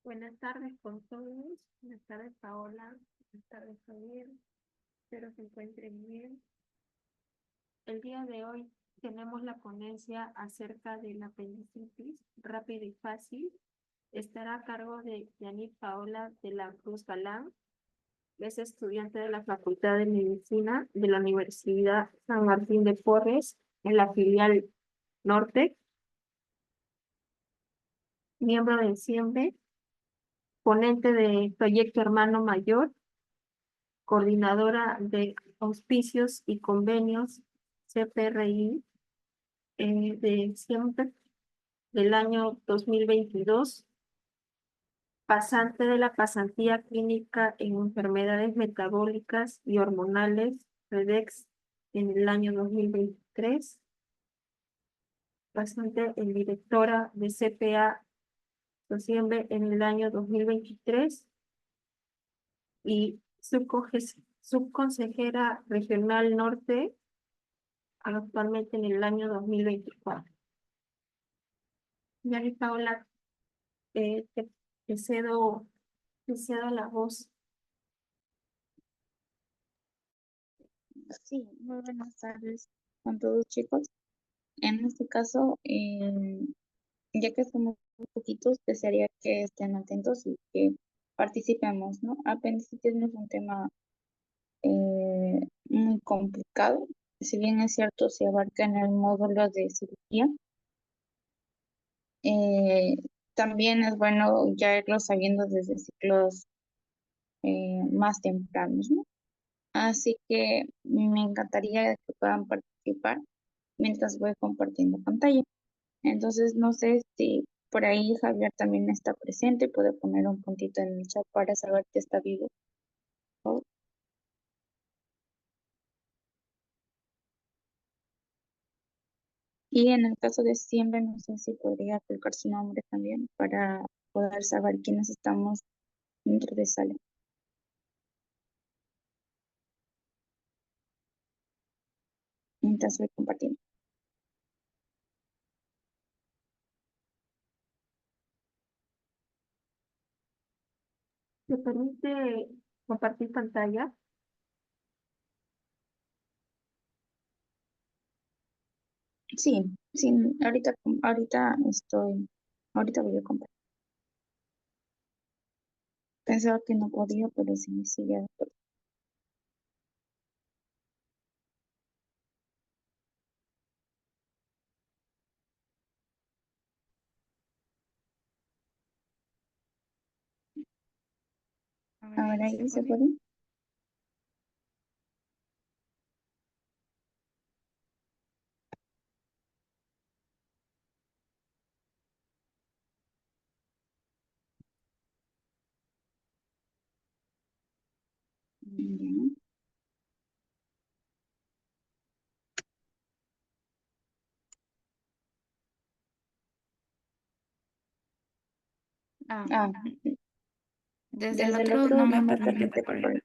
Buenas tardes con todos. Buenas tardes, Paola. Buenas tardes, Javier. Espero se encuentren bien. El día de hoy tenemos la ponencia acerca de la apendicitis rápida y fácil. Estará a cargo de Yanit Paola de la Cruz Galán. Es estudiante de la Facultad de Medicina de la Universidad San Martín de Porres en la filial Norte, miembro de CIEMBE, ponente de Proyecto Hermano Mayor, coordinadora de auspicios y convenios CPRI de siempre del año 2022, pasante de la pasantía clínica en enfermedades metabólicas y hormonales REDEX en el año 2023, pasante en directora de CPA Sociembe en el año 2023 y subconsejera regional norte actualmente en el año 2024. Yani Paola, eh, te, te cedo, te cedo la voz. Sí, muy buenas tardes con todos, chicos. En este caso, ya que somos muy poquitos, desearía que estén atentos y que participemos, ¿no? Apendicitis no es un tema muy complicado. Si bien es cierto, se abarca en el módulo de cirugía, eh, también es bueno ya irlo sabiendo desde ciclos más tempranos, ¿no? Así que me encantaría que puedan participar mientras voy compartiendo pantalla. Entonces, no sé si por ahí Javier también está presente, puede poner un puntito en el chat para saber que está vivo. ¿No? Y en el caso de siempre, no sé si podría colocar su nombre también para poder saber quiénes estamos dentro de sala. Mientras voy compartiendo. ¿Te permite compartir pantalla? Sí, sí, ahorita voy a compartir. Pensaba que no podía, pero sí, sí, ya. Ahora ahí se puede. Ya. Ah, Desde el desde el otro no otro me no me permite permite compartir.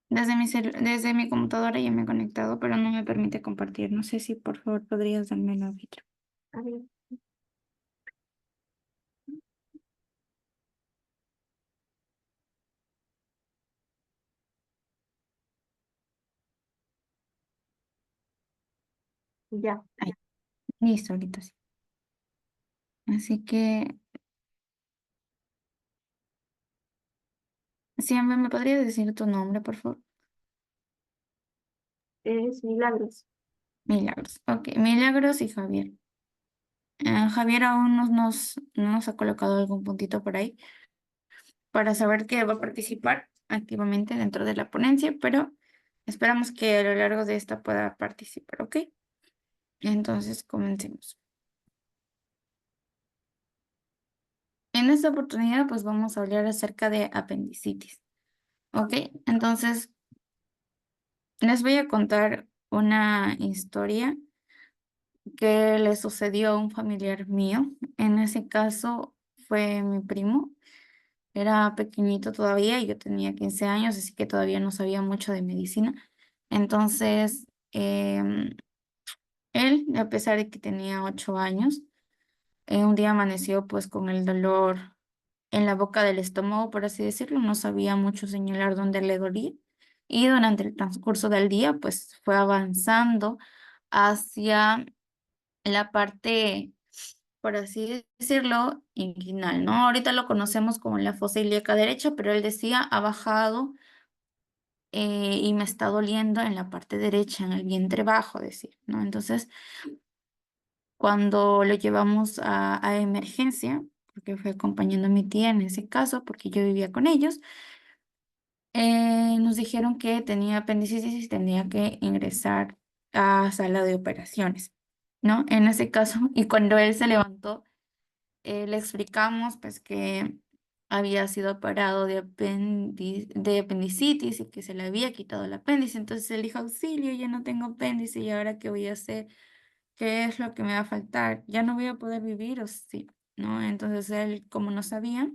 compartir. Desde mi computadora ya me he conectado, pero no me permite compartir. No sé si por favor podrías darme el árbitro. A ver, ya. Ahí, listo, ahorita sí. Así que, siempre me podrías decir tu nombre, por favor. Es Milagros. Milagros. Ok, Milagros y Javier. Javier aún no nos ha colocado algún puntito por ahí para saber que va a participar activamente dentro de la ponencia, pero esperamos que a lo largo de esta pueda participar, ¿ok? Entonces, comencemos. En esta oportunidad, pues vamos a hablar acerca de apendicitis. ¿Ok? Entonces, les voy a contar una historia que le sucedió a un familiar mío. En ese caso fue mi primo. Era pequeñito todavía y yo tenía 15 años, así que todavía no sabía mucho de medicina. Entonces, él, a pesar de que tenía 8 años, Un día amaneció pues con el dolor en la boca del estómago, por así decirlo, no sabía mucho señalar dónde le dolía. Y durante el transcurso del día, pues fue avanzando hacia la parte, por así decirlo, inguinal, ¿no? Ahorita lo conocemos como la fosa ilíaca derecha, pero él decía, ha bajado y me está doliendo en la parte derecha, en el vientre bajo, decir, ¿no? Entonces, cuando lo llevamos a emergencia, porque fue acompañando a mi tía en ese caso, porque yo vivía con ellos, nos dijeron que tenía apendicitis y tenía que ingresar a sala de operaciones, ¿no? En ese caso, y cuando él se levantó, le explicamos pues que había sido operado de apendicitis y que se le había quitado el apéndice. Entonces él dijo, auxilio, ya no tengo apéndice y ahora qué voy a hacer, qué es lo que me va a faltar, ya no voy a poder vivir o sí, ¿no? Entonces él, como no sabía,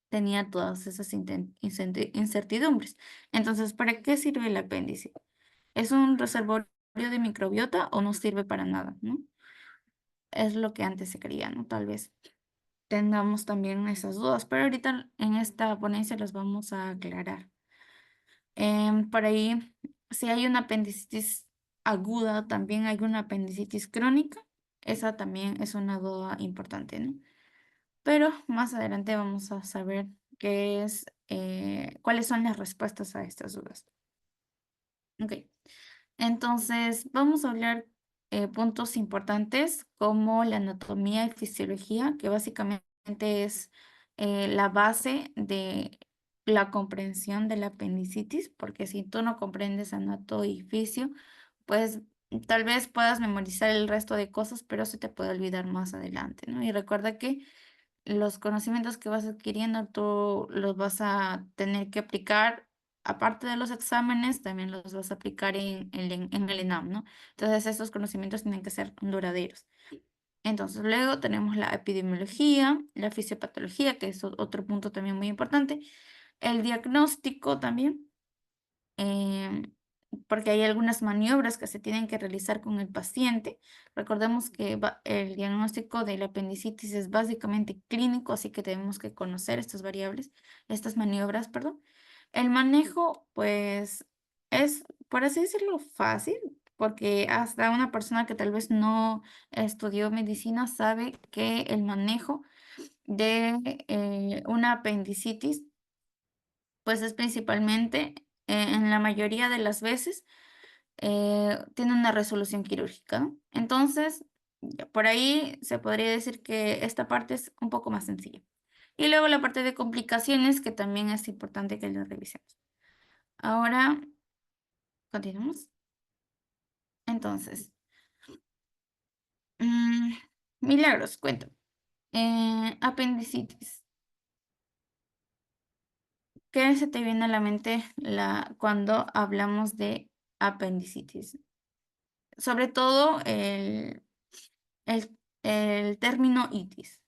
tenía todas esas incertidumbres. Entonces, ¿para qué sirve el apéndice? ¿Es un reservorio de microbiota o no sirve para nada, ¿no? Es lo que antes se creía, ¿no? Tal vez tengamos también esas dudas, pero ahorita en esta ponencia las vamos a aclarar. Por ahí, si hay una apendicitis aguda, también hay una apendicitis crónica. Esa también es una duda importante, ¿no? Pero más adelante vamos a saber cuáles son las respuestas a estas dudas. Ok, entonces vamos a hablar puntos importantes como la anatomía y fisiología, que básicamente es la base de la comprensión de la apendicitis, porque si tú no comprendes anato y fisio, pues tal vez puedas memorizar el resto de cosas, pero se te puede olvidar más adelante, ¿no? Y recuerda que los conocimientos que vas adquiriendo, tú los vas a tener que aplicar, aparte de los exámenes, también los vas a aplicar en el ENAM, ¿no? Entonces, estos conocimientos tienen que ser duraderos. Entonces, luego tenemos la epidemiología, la fisiopatología, que es otro punto también muy importante, el diagnóstico también, em, porque hay algunas maniobras que se tienen que realizar con el paciente. Recordemos que el diagnóstico de la apendicitis es básicamente clínico, así que tenemos que conocer estas variables, estas maniobras, perdón. El manejo, pues, es, por así decirlo, fácil, porque hasta una persona que tal vez no estudió medicina sabe que el manejo de una apendicitis pues es principalmente, en la mayoría de las veces, tiene una resolución quirúrgica, ¿no? Entonces, ya por ahí se podría decir que esta parte es un poco más sencilla. Y luego la parte de complicaciones, que también es importante que la revisemos. Ahora, continuamos. Entonces, mm, Milagros, cuento. Apendicitis. ¿Qué se te viene a la mente cuando hablamos de apendicitis? Sobre todo el, el término itis.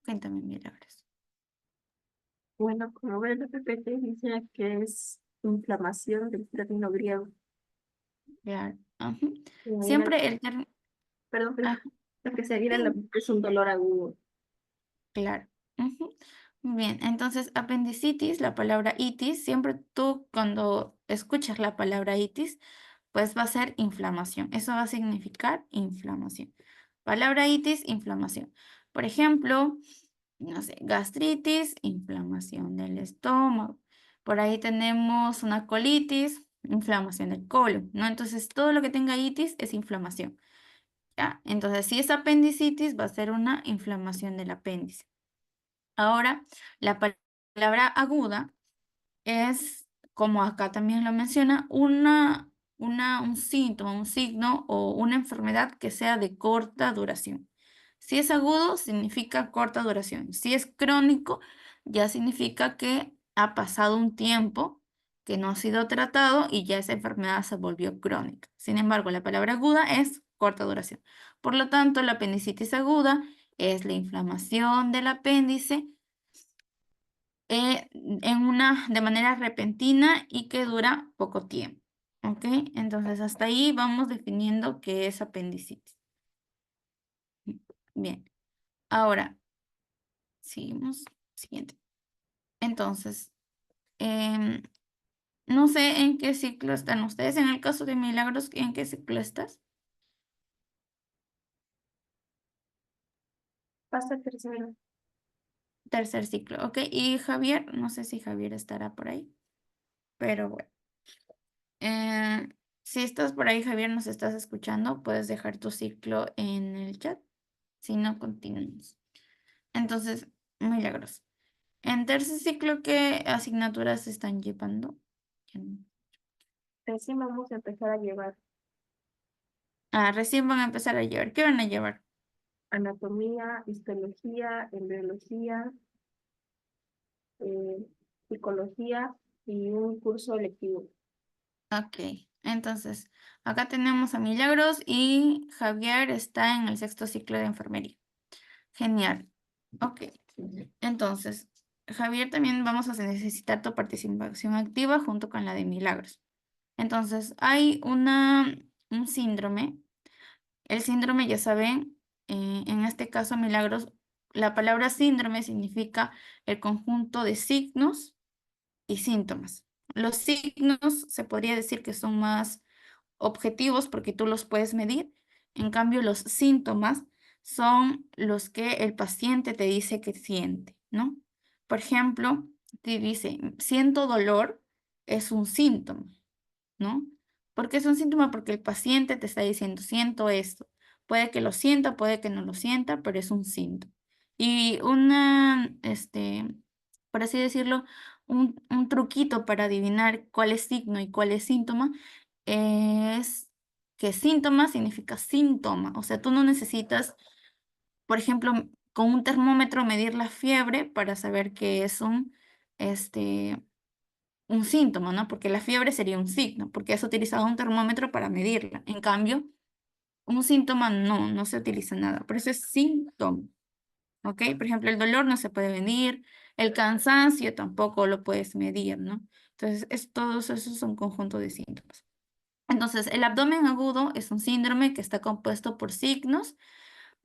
Cuéntame, Milagros. Bueno, como ve el PPT dice que es inflamación del término griego. Claro. Ajá. Y ahí en Siempre el término. perdón, pero Ah, lo que se viene a la sí, mente es un dolor agudo. claro. Ujú. Muy bien, entonces apendicitis, la palabra itis, siempre tú cuando escuchas la palabra itis, pues va a ser inflamación. Eso va a significar inflamación. Palabra itis, inflamación. Por ejemplo, no sé, gastritis, inflamación del estómago. Por ahí tenemos una colitis, inflamación del colon, ¿no? Entonces, todo lo que tenga itis es inflamación, ¿ya? Entonces, si es apendicitis, va a ser una inflamación del apéndice. Ahora, la palabra aguda es, como acá también lo menciona, un síntoma, un signo o una enfermedad que sea de corta duración. Si es agudo, significa corta duración. Si es crónico, ya significa que ha pasado un tiempo que no ha sido tratado y ya esa enfermedad se volvió crónica. Sin embargo, la palabra aguda es corta duración. Por lo tanto, la apendicitis aguda es la inflamación del apéndice de manera repentina y que dura poco tiempo. ¿Ok? Entonces, hasta ahí vamos definiendo qué es apendicitis. Bien. Ahora, seguimos. Siguiente. Entonces, no sé en qué ciclo están ustedes. En el caso de Milagros, ¿en qué ciclo estás? Pasa tercero. Tercer ciclo, ¿ok? Y Javier, no sé si Javier estará por ahí, pero bueno. Si estás por ahí, Javier, nos estás escuchando, puedes dejar tu ciclo en el chat. Si no, continuamos. Entonces, Milagros. En tercer ciclo, ¿qué asignaturas se están llevando? Recién vamos a empezar a llevar Recién van a empezar a llevar. ¿Qué van a llevar? anatomía, histología, embriología, eh, psicología y un curso electivo. Ok, entonces, acá tenemos a Milagros y Javier está en el sexto ciclo de enfermería. Genial. Ok, entonces, Javier, también vamos a necesitar tu participación activa junto con la de Milagros. Entonces, hay un síndrome. El síndrome, ya saben, en este caso, Milagros, la palabra síndrome significa el conjunto de signos y síntomas. Los signos se podría decir que son más objetivos porque tú los puedes medir. En cambio, los síntomas son los que el paciente te dice que siente, ¿no? Por ejemplo, te dice, siento dolor, es un síntoma, ¿no? ¿Por qué es un síntoma? Porque el paciente te está diciendo, siento esto. Puede que lo sienta, puede que no lo sienta, pero es un síntoma. Y por así decirlo, un truquito para adivinar cuál es signo y cuál es síntoma es que síntoma significa síntoma. O sea, tú no necesitas, por ejemplo, con un termómetro medir la fiebre para saber que es un síntoma, ¿no? Porque la fiebre sería un signo, porque has utilizado un termómetro para medirla. En cambio, un síntoma no se utiliza nada. Por eso es síntoma, ¿ok? Por ejemplo, el dolor no se puede medir, el cansancio tampoco lo puedes medir, ¿no? Entonces, todos esos son un conjunto de síntomas. Entonces, el abdomen agudo es un síndrome que está compuesto por signos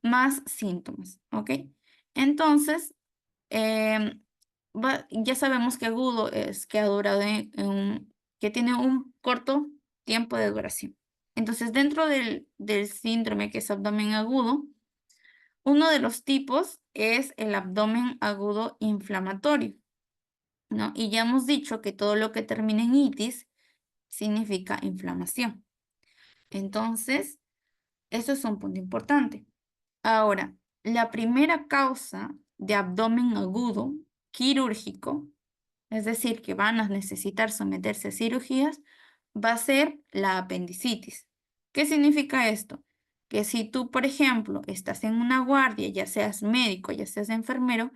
más síntomas, ¿ok? Entonces, em, ya sabemos que agudo es que ha durado que tiene un corto tiempo de duración. Entonces, dentro del síndrome que es abdomen agudo, uno de los tipos es el abdomen agudo inflamatorio, ¿no? Y ya hemos dicho que todo lo que termina en itis significa inflamación. Entonces, eso es un punto importante. Ahora, la primera causa de abdomen agudo quirúrgico, es decir, que van a necesitar someterse a cirugías, va a ser la apendicitis. ¿Qué significa esto? Que si tú, por ejemplo, estás en una guardia, ya seas médico, ya seas enfermero,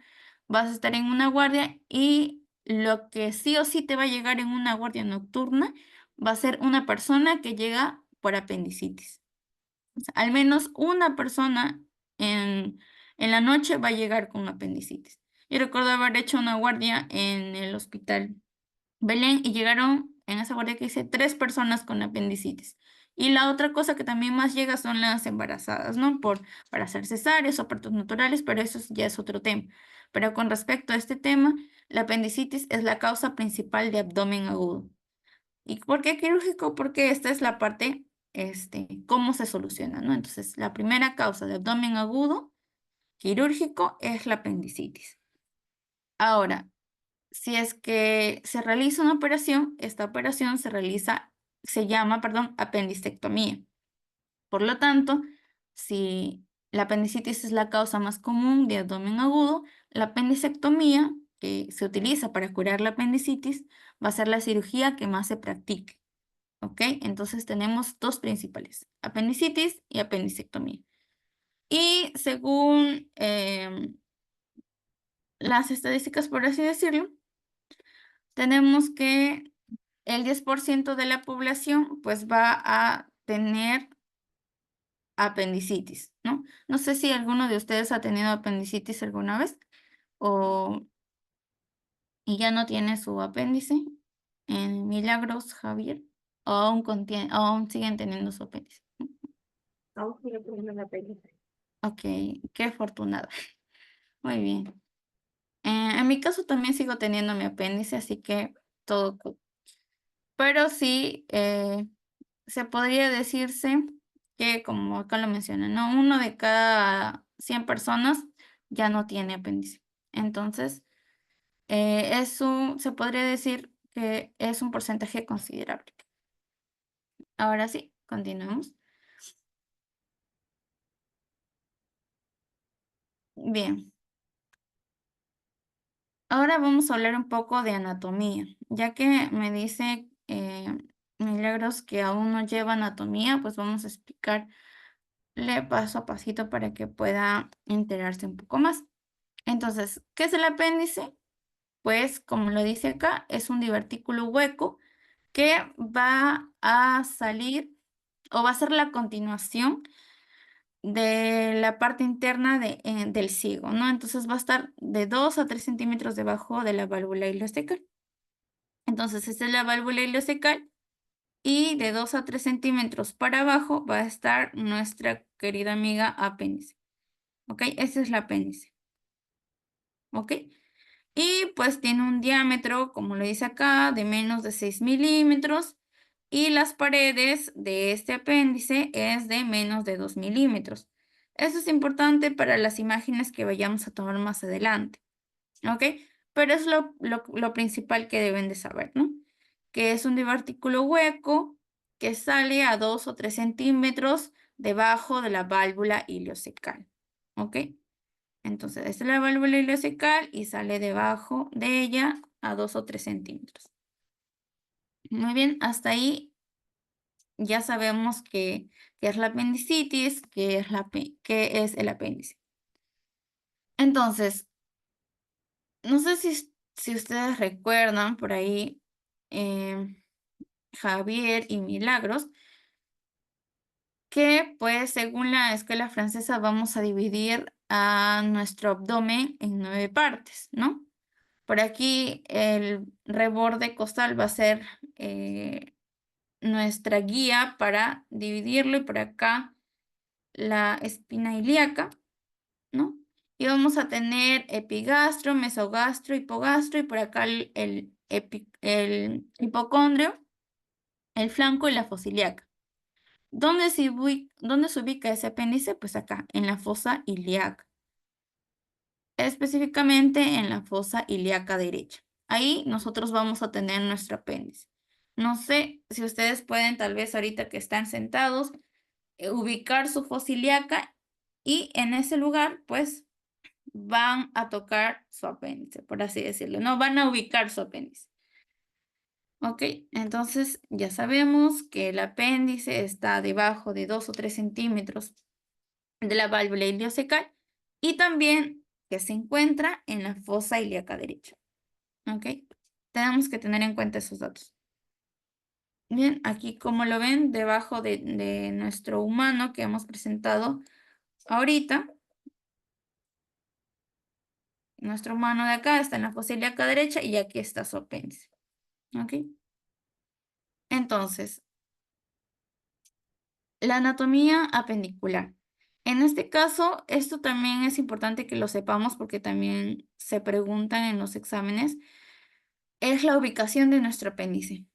vas a estar en una guardia y lo que sí o sí te va a llegar en una guardia nocturna va a ser una persona que llega por apendicitis. O sea, al menos una persona en la noche va a llegar con apendicitis. Yo recuerdo haber hecho una guardia en el hospital Belén y llegaron en esa guardia que hice 3 personas con apendicitis. Y la otra cosa que también más llega son las embarazadas, ¿no? Para hacer cesáreas o partos naturales, pero eso ya es otro tema. Pero con respecto a este tema, la apendicitis es la causa principal de abdomen agudo. ¿Y por qué quirúrgico? Porque esta es la parte, cómo se soluciona, ¿no? Entonces, la primera causa de abdomen agudo quirúrgico es la apendicitis. Ahora, si es que se realiza una operación, esta operación se llama, perdón, apendicectomía. Por lo tanto, si la apendicitis es la causa más común de abdomen agudo, la apendicectomía, que se utiliza para curar la apendicitis, va a ser la cirugía que más se practique. ¿Ok? Entonces tenemos dos principales, apendicitis y apendicectomía. Y según las estadísticas, por así decirlo, tenemos que el 10% de la población pues va a tener apendicitis, ¿no? No sé si alguno de ustedes ha tenido apendicitis alguna vez o y ya no tiene su apéndice. En Milagros, Javier, o aún siguen teniendo su apéndice. Aún sigue teniendo la apéndice. Ok, qué afortunada. Muy bien. En mi caso también sigo teniendo mi apéndice, así que todo cool. Pero sí, se podría decirse que, como acá lo mencionan, ¿no? 1 de cada 100 personas ya no tiene apéndice. Entonces, se podría decir que es un porcentaje considerable. Ahora sí, continuemos. Bien. Ahora vamos a hablar un poco de anatomía, ya que me dice Milagros que aún no lleva anatomía, pues vamos a explicarle paso a pasito para que pueda enterarse un poco más. Entonces, ¿qué es el apéndice? Pues, como lo dice acá, es un divertículo hueco que va a salir o va a ser la continuación de la parte interna del ciego, ¿no? Entonces va a estar de 2 a 3 centímetros debajo de la válvula ileocecal. Entonces, esta es la válvula ileocecal y de 2 a 3 centímetros para abajo va a estar nuestra querida amiga apéndice. ¿Ok? Ese es el apéndice. ¿Ok? Y pues tiene un diámetro, como lo dice acá, de menos de 6 milímetros. Y las paredes de este apéndice es de menos de 2 milímetros. Eso es importante para las imágenes que vayamos a tomar más adelante. ¿Ok? Pero es lo principal que deben de saber, ¿no? Que es un divertículo hueco que sale a 2 o 3 centímetros debajo de la válvula ileocecal. ¿Ok? Entonces, esta es la válvula ileocecal y sale debajo de ella a 2 o 3 centímetros. Muy bien, hasta ahí ya sabemos qué es la apendicitis, qué es el apéndice. Entonces, no sé si ustedes recuerdan por ahí Javier y Milagros, que pues según la escuela francesa vamos a dividir a nuestro abdomen en 9 partes, ¿no? Por aquí el reborde costal va a ser nuestra guía para dividirlo y por acá la espina ilíaca, ¿no? Y vamos a tener epigastro, mesogastro, hipogastro y por acá el hipocondrio, el flanco y la fosa ilíaca. ¿Dónde se ubica ese apéndice? Pues acá, en la fosa ilíaca. Específicamente en la fosa ilíaca derecha. Ahí nosotros vamos a tener nuestro apéndice. No sé si ustedes pueden, tal vez ahorita que están sentados, ubicar su fosa ilíaca y en ese lugar, pues, van a tocar su apéndice, por así decirlo. No, van a ubicar su apéndice. Ok, entonces ya sabemos que el apéndice está debajo de 2 o 3 centímetros de la válvula ileocecal y también que se encuentra en la fosa ilíaca derecha. ¿Ok? Tenemos que tener en cuenta esos datos. Bien, aquí como lo ven, debajo de nuestro humano que hemos presentado ahorita, nuestro humano de acá está en la fosa ilíaca derecha y aquí está su apéndice. ¿Ok? Entonces, la anatomía apendicular. En este caso, esto también es importante que lo sepamos porque también se preguntan en los exámenes. Es la ubicación de nuestro apéndice.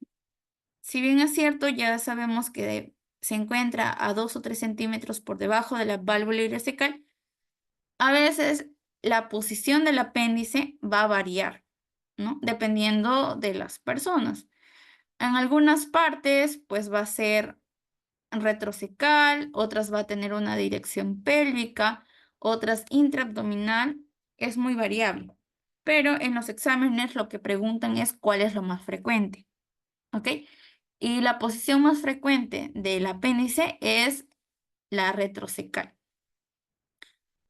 Si bien es cierto, ya sabemos que se encuentra a 2 o 3 centímetros por debajo de la válvula ileocecal, a veces la posición del apéndice va a variar, ¿no? Dependiendo de las personas. En algunas partes, pues va a ser retrocecal, otras va a tener una dirección pélvica, otras intraabdominal, es muy variable. Pero en los exámenes lo que preguntan es cuál es lo más frecuente, ¿ok? Y la posición más frecuente del apéndice es la retrocecal.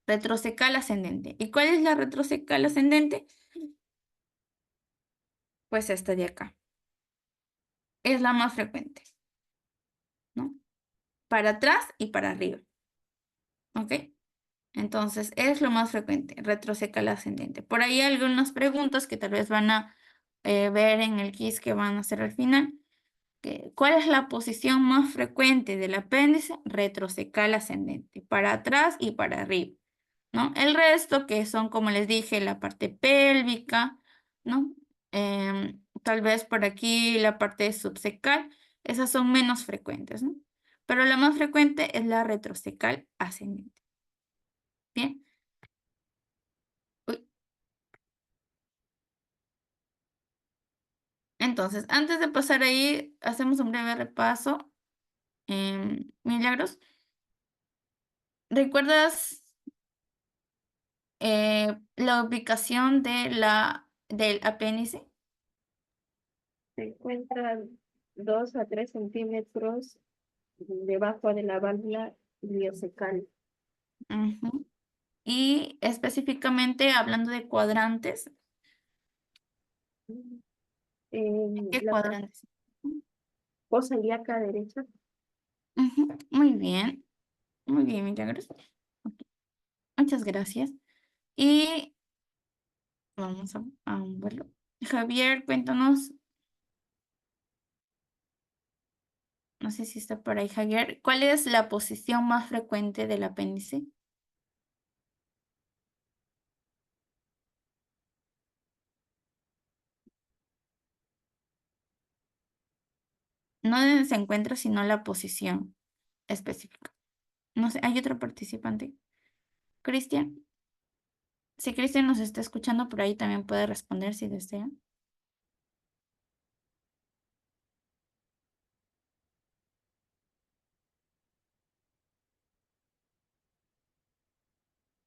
Retrocecal ascendente. ¿Y cuál es la retrocecal ascendente? Pues esta de acá. Es la más frecuente, ¿no? Para atrás y para arriba. ¿Ok? Entonces, es lo más frecuente, retrocecal ascendente. Por ahí hay algunas preguntas que tal vez van a ver en el quiz que van a hacer al final. ¿Cuál es la posición más frecuente del apéndice? Retrocecal ascendente, para atrás y para arriba. ¿no? El resto, que son, como les dije, la parte pélvica, ¿no? Tal vez por aquí la parte subcecal, esas son menos frecuentes, ¿no? Pero la más frecuente es la retrocecal ascendente. Bien. Uy. Entonces, antes de pasar ahí, hacemos un breve repaso. Milagros, ¿recuerdas la ubicación del apéndice? Se encuentra 2 a 3 centímetros debajo de la válvula iliocecal. Ujú. Y específicamente hablando de cuadrantes, ¿en En qué la parte cuadrantes? fosa ilíaca derecha. Ujú. Muy bien, Milagros. Ok, muchas gracias. Y vamos a un vuelo. Javier, cuéntanos, no sé si está por ahí, Javier, ¿cuál es la posición más frecuente del apéndice? No dónde se encuentra, sino la posición específica. No sé, ¿hay otro participante? Cristian. Si Cristian nos está escuchando por ahí, también puede responder si desea.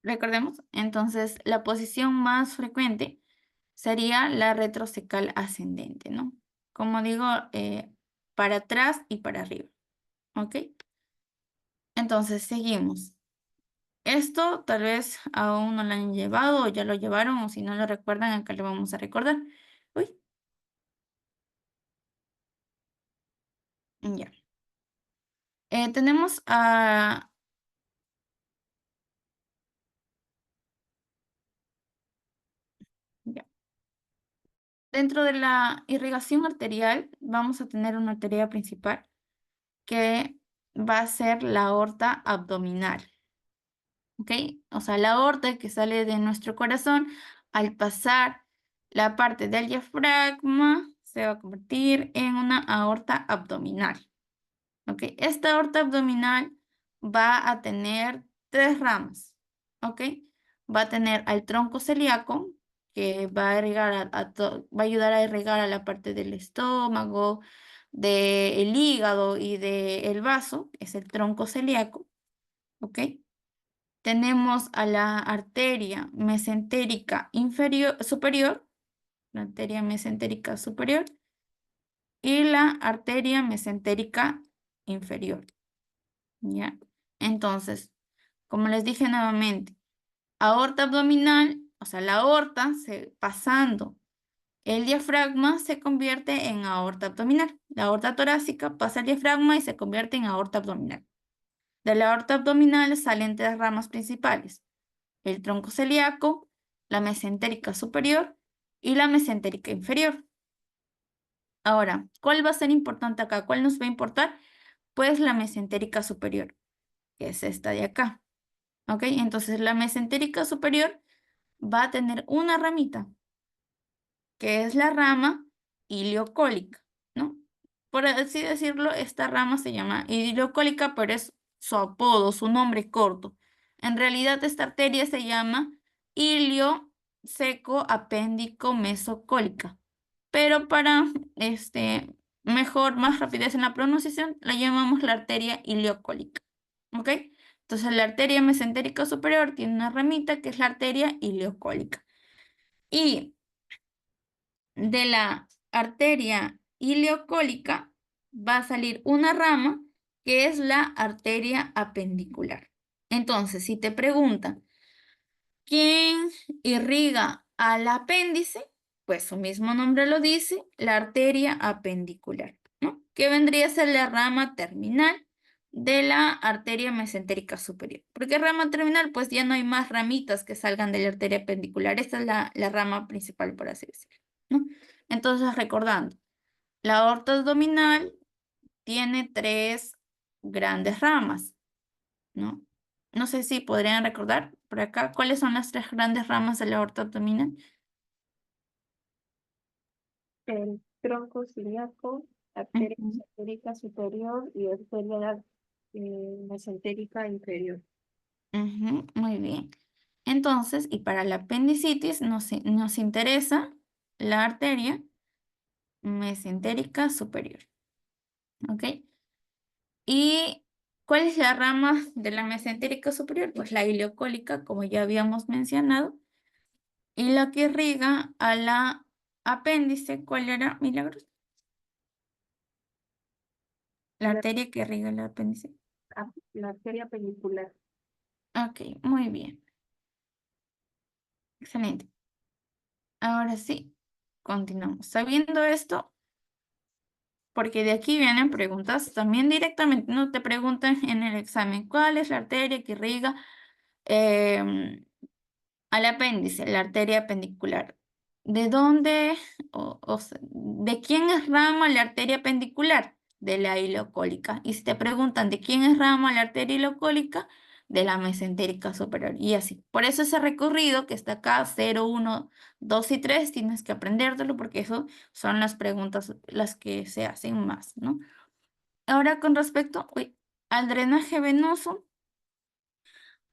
Recordemos, entonces, la posición más frecuente sería la retrocecal ascendente, ¿no? Como digo, para atrás y para arriba, ¿ok? Entonces, seguimos. Esto tal vez aún no lo han llevado o ya lo llevaron, o si no lo recuerdan, acá le vamos a recordar. Uy, ya. Tenemos a... ya. Dentro de la irrigación arterial vamos a tener una arteria principal que va a ser la aorta abdominal, ¿ok? O sea, la aorta que sale de nuestro corazón, al pasar la parte del diafragma, se va a convertir en una aorta abdominal, ¿ok? Esta aorta abdominal va a tener tres ramas, ¿ok? Va a tener al tronco celíaco, que va a irrigar va a ayudar a irrigar a la parte del estómago, del hígado y del vaso, es el tronco celíaco, ¿ok? Tenemos a la arteria mesentérica superior, la arteria mesentérica superior, y la arteria mesentérica inferior, ¿ya? Entonces, como les dije nuevamente, aorta abdominal, o sea, la aorta pasando el diafragma se convierte en aorta abdominal. La aorta torácica pasa el diafragma y se convierte en aorta abdominal. De la aorta abdominal salen tres ramas principales: el tronco celíaco, la mesentérica superior y la mesentérica inferior. Ahora, ¿cuál va a ser importante acá? ¿Cuál nos va a importar? Pues la mesentérica superior, que es esta de acá. ¿Ok? Entonces la mesentérica superior va a tener una ramita, que es la rama iliocólica, ¿no? Por así decirlo, esta rama se llama iliocólica, pero es su apodo, su nombre corto. En realidad, esta arteria se llama ilio seco apéndico mesocólica, pero para más rapidez en la pronunciación, la llamamos la arteria iliocólica, ¿ok? Entonces, la arteria mesentérica superior tiene una ramita que es la arteria iliocólica. Y de la arteria ileocólica va a salir una rama que es la arteria apendicular. Entonces, si te preguntan, ¿quién irriga al apéndice? Pues su mismo nombre lo dice, la arteria apendicular, ¿no? Que vendría a ser la rama terminal de la arteria mesentérica superior. ¿Por qué rama terminal? Pues ya no hay más ramitas que salgan de la arteria apendicular. Esta es la rama principal, por así decirlo, ¿no? Entonces, recordando, la aorta abdominal tiene tres grandes ramas, ¿no? No sé si podrían recordar por acá cuáles son las tres grandes ramas de la aorta abdominal. El tronco ciliaco, arteria Ujú, mesentérica superior y arteria mesentérica inferior. ujú, muy bien. Entonces, y para la apendicitis nos interesa la arteria mesentérica superior. ¿Ok? ¿Y cuál es la rama de la mesentérica superior? Pues la ileocólica, como ya habíamos mencionado, y la que irriga a la apéndice. ¿Cuál era, Milagros? La La, arteria que irriga el apéndice. la arteria penicular. Ok, muy bien. Excelente. Ahora sí, continuamos. Sabiendo esto, porque de aquí vienen preguntas también directamente, no te preguntan en el examen, ¿cuál es la arteria que irriga em, al apéndice, la arteria apendicular? ¿De dónde, de quién es rama la arteria apendicular? De la ileocólica. Y si te preguntan de quién es rama la arteria ileocólica, de la mesentérica superior. Y así. Por eso ese recorrido que está acá, 0, 1, 2 y 3, tienes que aprendértelo porque eso son las preguntas las que se hacen más, ¿no? Ahora con respecto, al drenaje venoso,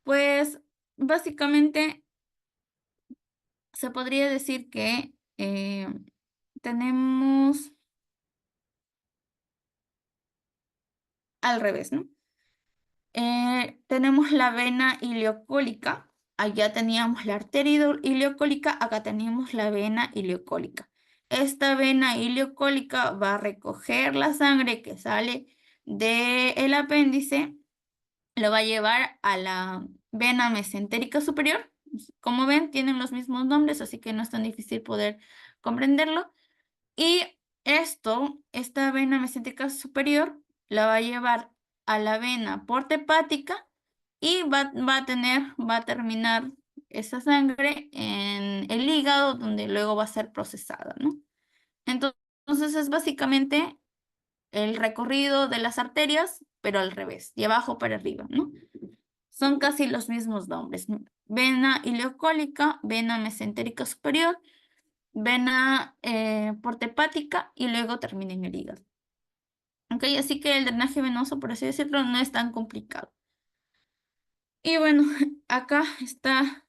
pues básicamente se podría decir que tenemos al revés, ¿no? Tenemos la vena ileocólica, allá teníamos la arteria ileocólica, acá teníamos la vena ileocólica. Esta vena ileocólica va a recoger la sangre que sale del apéndice, lo va a llevar a la vena mesentérica superior. Como ven, tienen los mismos nombres, así que no es tan difícil poder comprenderlo. Y esta vena mesentérica superior, la va a llevar a la vena porta hepática y va a terminar esa sangre en el hígado, donde luego va a ser procesada, ¿no? Entonces es básicamente el recorrido de las arterias, pero al revés, de abajo para arriba, ¿no? Son casi los mismos nombres, ¿no? Vena ileocólica, vena mesentérica superior, vena porta hepática y luego termina en el hígado. ¿Ok? Así que el drenaje venoso, por así decirlo, no es tan complicado. Y bueno, acá está,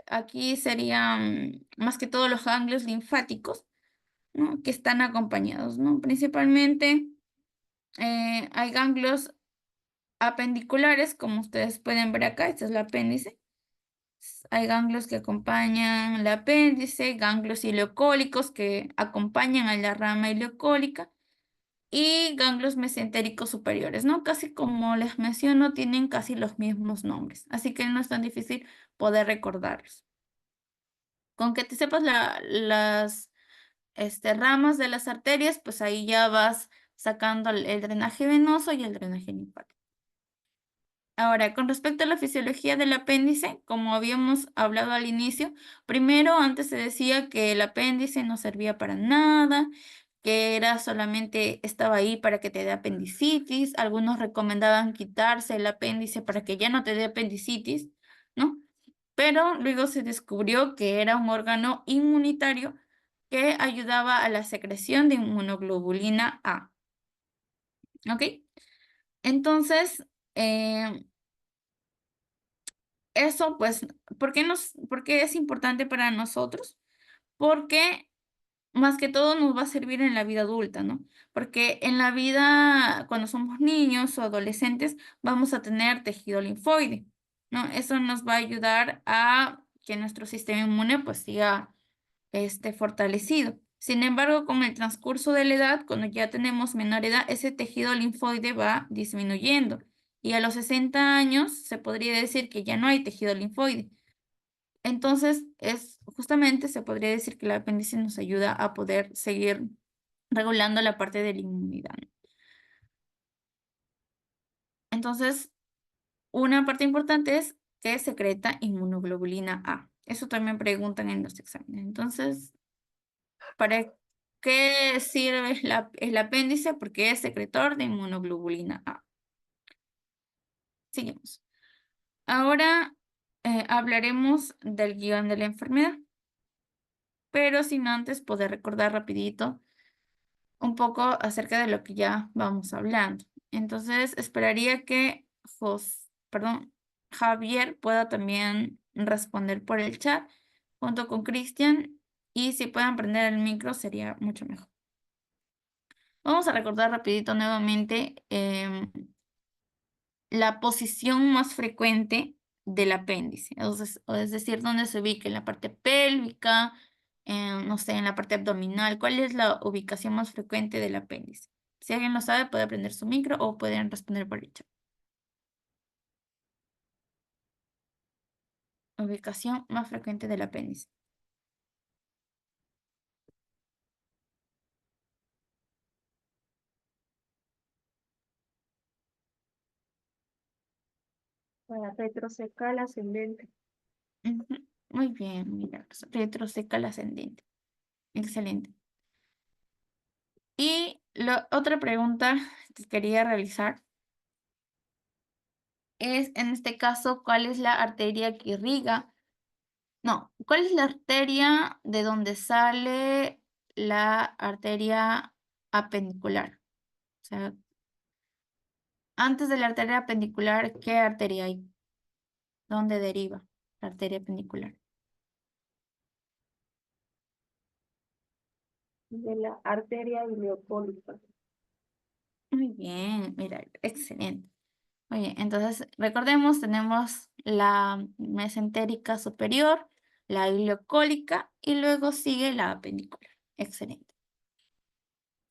aquí serían más que todo los ganglios linfáticos, ¿no? Que están acompañados, ¿no? Principalmente hay ganglios apendiculares, como ustedes pueden ver acá, este es el apéndice. Hay ganglios que acompañan el apéndice, ganglios ileocólicos que acompañan a la rama ileocólica y ganglios mesentéricos superiores, ¿no? Casi como les menciono, tienen casi los mismos nombres, así que no es tan difícil poder recordarlos. Con que te sepas las ramas de las arterias, pues ahí ya vas sacando el drenaje venoso y el drenaje linfático. Ahora, con respecto a la fisiología del apéndice, como habíamos hablado al inicio, primero antes se decía que el apéndice no servía para nada, que era solamente estaba ahí para que te dé apendicitis. Algunos recomendaban quitarse el apéndice para que ya no te dé apendicitis, ¿no? Pero luego se descubrió que era un órgano inmunitario que ayudaba a la secreción de inmunoglobulina A. ¿Ok? Entonces, eso, pues, por qué es importante para nosotros? Porque más que todo nos va a servir en la vida adulta, ¿no? Porque en la vida, cuando somos niños o adolescentes, vamos a tener tejido linfoide, ¿no? Eso nos va a ayudar a que nuestro sistema inmune, pues, siga fortalecido. Sin embargo, con el transcurso de la edad, cuando ya tenemos menor edad, ese tejido linfoide va disminuyendo. Y a los 60 años se podría decir que ya no hay tejido linfoide. Entonces, justamente se podría decir que el apéndice nos ayuda a poder seguir regulando la parte de la inmunidad. Entonces, una parte importante es que secreta inmunoglobulina A. Eso también preguntan en los exámenes. Entonces, ¿para qué sirve el apéndice? Porque es secretor de inmunoglobulina A. Seguimos. Ahora hablaremos del guión de la enfermedad, pero sin antes poder recordar rapidito un poco acerca de lo que ya vamos hablando. Entonces, esperaría que Javier pueda también responder por el chat junto con Cristian, y si pueden prender el micro sería mucho mejor. Vamos a recordar rapidito nuevamente la posición más frecuente del apéndice. Entonces, es decir, dónde se ubica, en la parte pélvica, no sé, en la parte abdominal. ¿Cuál es la ubicación más frecuente del apéndice? Si alguien lo sabe, puede prender su micro o pueden responder por el chat. Ubicación más frecuente del apéndice. Para retrocecal ascendente. Ujú. Muy bien, mira, retrocecal ascendente. Excelente. Y la otra pregunta que quería realizar es, en este caso, ¿cuál es la arteria que irriga? No, ¿cuál es la arteria de donde sale la arteria apendicular? O sea, antes de la arteria apendicular, ¿qué arteria hay? ¿Dónde deriva la arteria apendicular? De la arteria ileocólica. Muy bien, mira, excelente. Oye, entonces recordemos, tenemos la mesentérica superior, la ileocólica y luego sigue la apendicular. Excelente.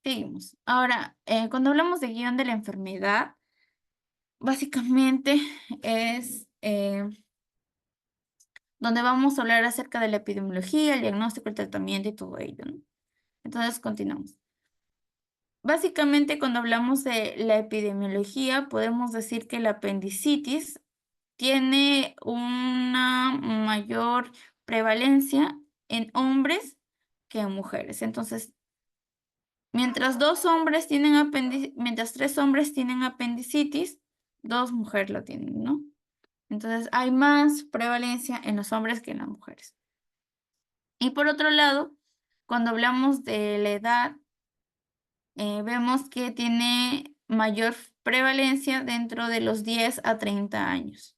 Seguimos. Ahora, cuando hablamos de guión de la enfermedad, básicamente es donde vamos a hablar acerca de la epidemiología, el diagnóstico, el tratamiento y todo ello, ¿no? Entonces, continuamos. Básicamente, cuando hablamos de la epidemiología, podemos decir que la apendicitis tiene una mayor prevalencia en hombres que en mujeres. Entonces, mientras tres hombres tienen apendicitis, 2 mujeres lo tienen, ¿no? Entonces, hay más prevalencia en los hombres que en las mujeres. Y por otro lado, cuando hablamos de la edad, vemos que tiene mayor prevalencia dentro de los 10 a 30 años,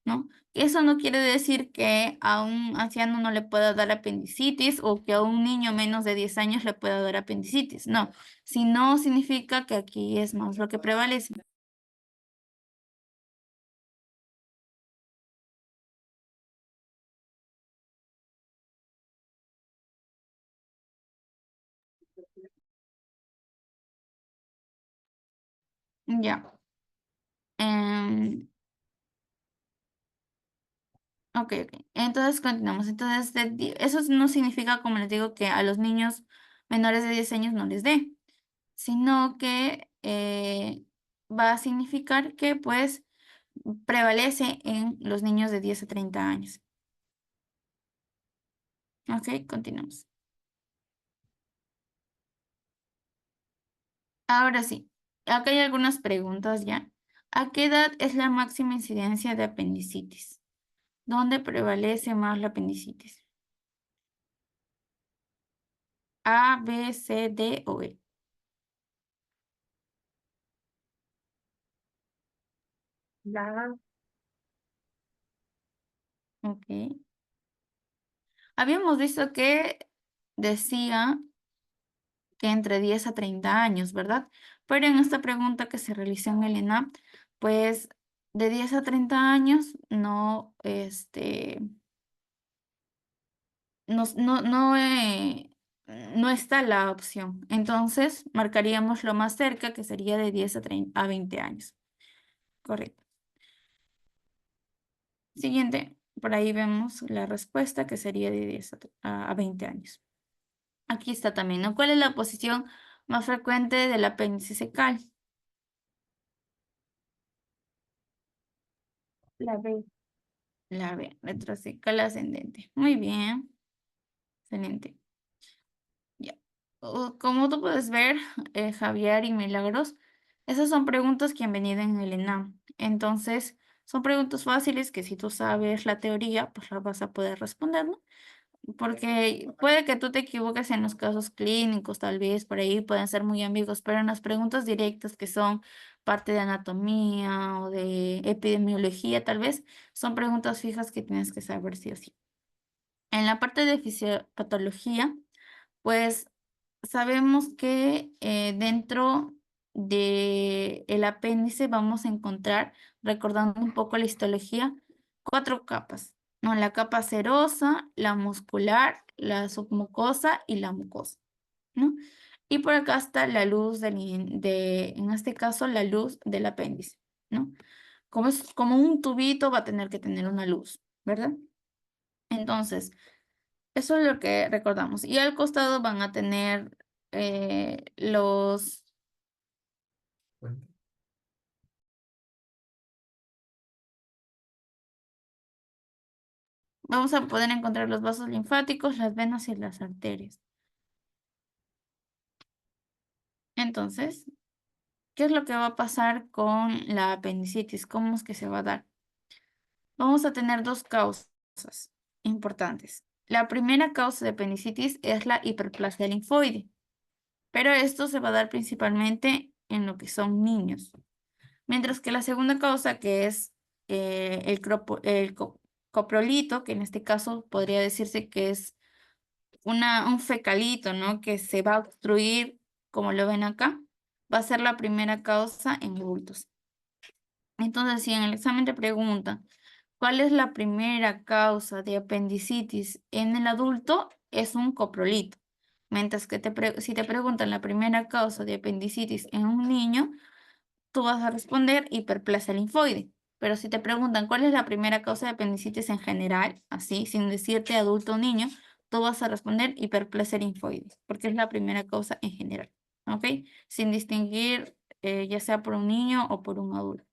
¿no? Eso no quiere decir que a un anciano no le pueda dar apendicitis o que a un niño menos de 10 años le pueda dar apendicitis, no, sino significa que aquí es más lo que prevalece. Ya. Em, ok, ok. Entonces continuamos. Entonces, eso no significa, como les digo, que a los niños menores de 10 años no les dé, sino que va a significar que pues prevalece en los niños de 10 a 30 años. Ok, continuamos. Ahora sí, acá hay algunas preguntas ya. ¿A qué edad es la máxima incidencia de apendicitis? ¿Dónde prevalece más la apendicitis? A, B, C, D o E. La Ok. Habíamos visto que decía que entre 10 a 30 años, ¿verdad? Pero en esta pregunta que se realizó en el ENAP, pues de 10 a 30 años no, no está la opción. Entonces, marcaríamos lo más cerca, que sería de 10 a 20 años. Correcto. Siguiente, por ahí vemos la respuesta, que sería de 10 a 20 años. Aquí está también, ¿no? ¿Cuál es la posición más frecuente del apéndice secal? la B. La B, retrocecal ascendente. Muy bien. Excelente. Ya. Como tú puedes ver, Javier y Milagros, esas son preguntas que han venido en el ENAM. Entonces, Son preguntas fáciles que si tú sabes la teoría, pues las vas a poder responder, ¿no? Porque puede que tú te equivoques en los casos clínicos, tal vez por ahí pueden ser muy ambiguos, pero en las preguntas directas que son parte de anatomía o de epidemiología, tal vez, son preguntas fijas que tienes que saber sí o sí. En la parte de fisiopatología, pues sabemos que dentro del apéndice vamos a encontrar, recordando un poco la histología, 4 capas, ¿no? La capa serosa, la muscular, la submucosa y la mucosa, ¿no? Y por acá está la luz en este caso, la luz del apéndice, ¿no? Como es como un tubito, va a tener que tener una luz, ¿verdad? Entonces, eso es lo que recordamos. Y al costado van a tener los... Vamos a poder encontrar los vasos linfáticos, las venas y las arterias. Entonces, ¿qué es lo que va a pasar con la apendicitis? ¿Cómo es que se va a dar? Vamos a tener 2 causas importantes. La primera causa de apendicitis es la hiperplasia linfoide, pero esto se va a dar principalmente en lo que son niños. Mientras que la segunda causa, que es coprolito, que en este caso podría decirse que es un fecalito, ¿no? Que se va a obstruir, como lo ven acá, va a ser la primera causa en adultos. Entonces, si en el examen te preguntan cuál es la primera causa de apendicitis en el adulto, es un coprolito. Mientras que si te preguntan la primera causa de apendicitis en un niño, tú vas a responder hiperplasia linfoide. Pero si te preguntan cuál es la primera causa de apendicitis en general, así, sin decirte adulto o niño, tú vas a responder hiperplasia linfoide, porque es la primera causa en general, ¿ok? Sin distinguir ya sea por un niño o por un adulto.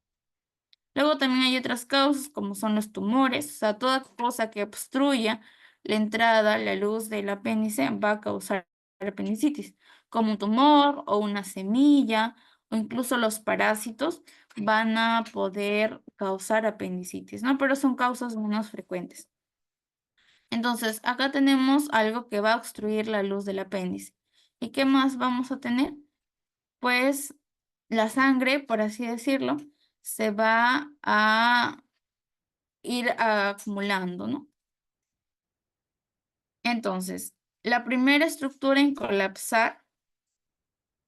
Luego también hay otras causas como son los tumores, o sea, toda cosa que obstruya la entrada, la luz del apéndice va a causar apendicitis, como un tumor o una semilla o incluso los parásitos van a poder causar apendicitis, ¿no? Pero son causas menos frecuentes. Entonces, acá tenemos algo que va a obstruir la luz del apéndice. ¿Y qué más vamos a tener? Pues la sangre, por así decirlo, se va a ir acumulando, ¿no? Entonces, la primera estructura en colapsar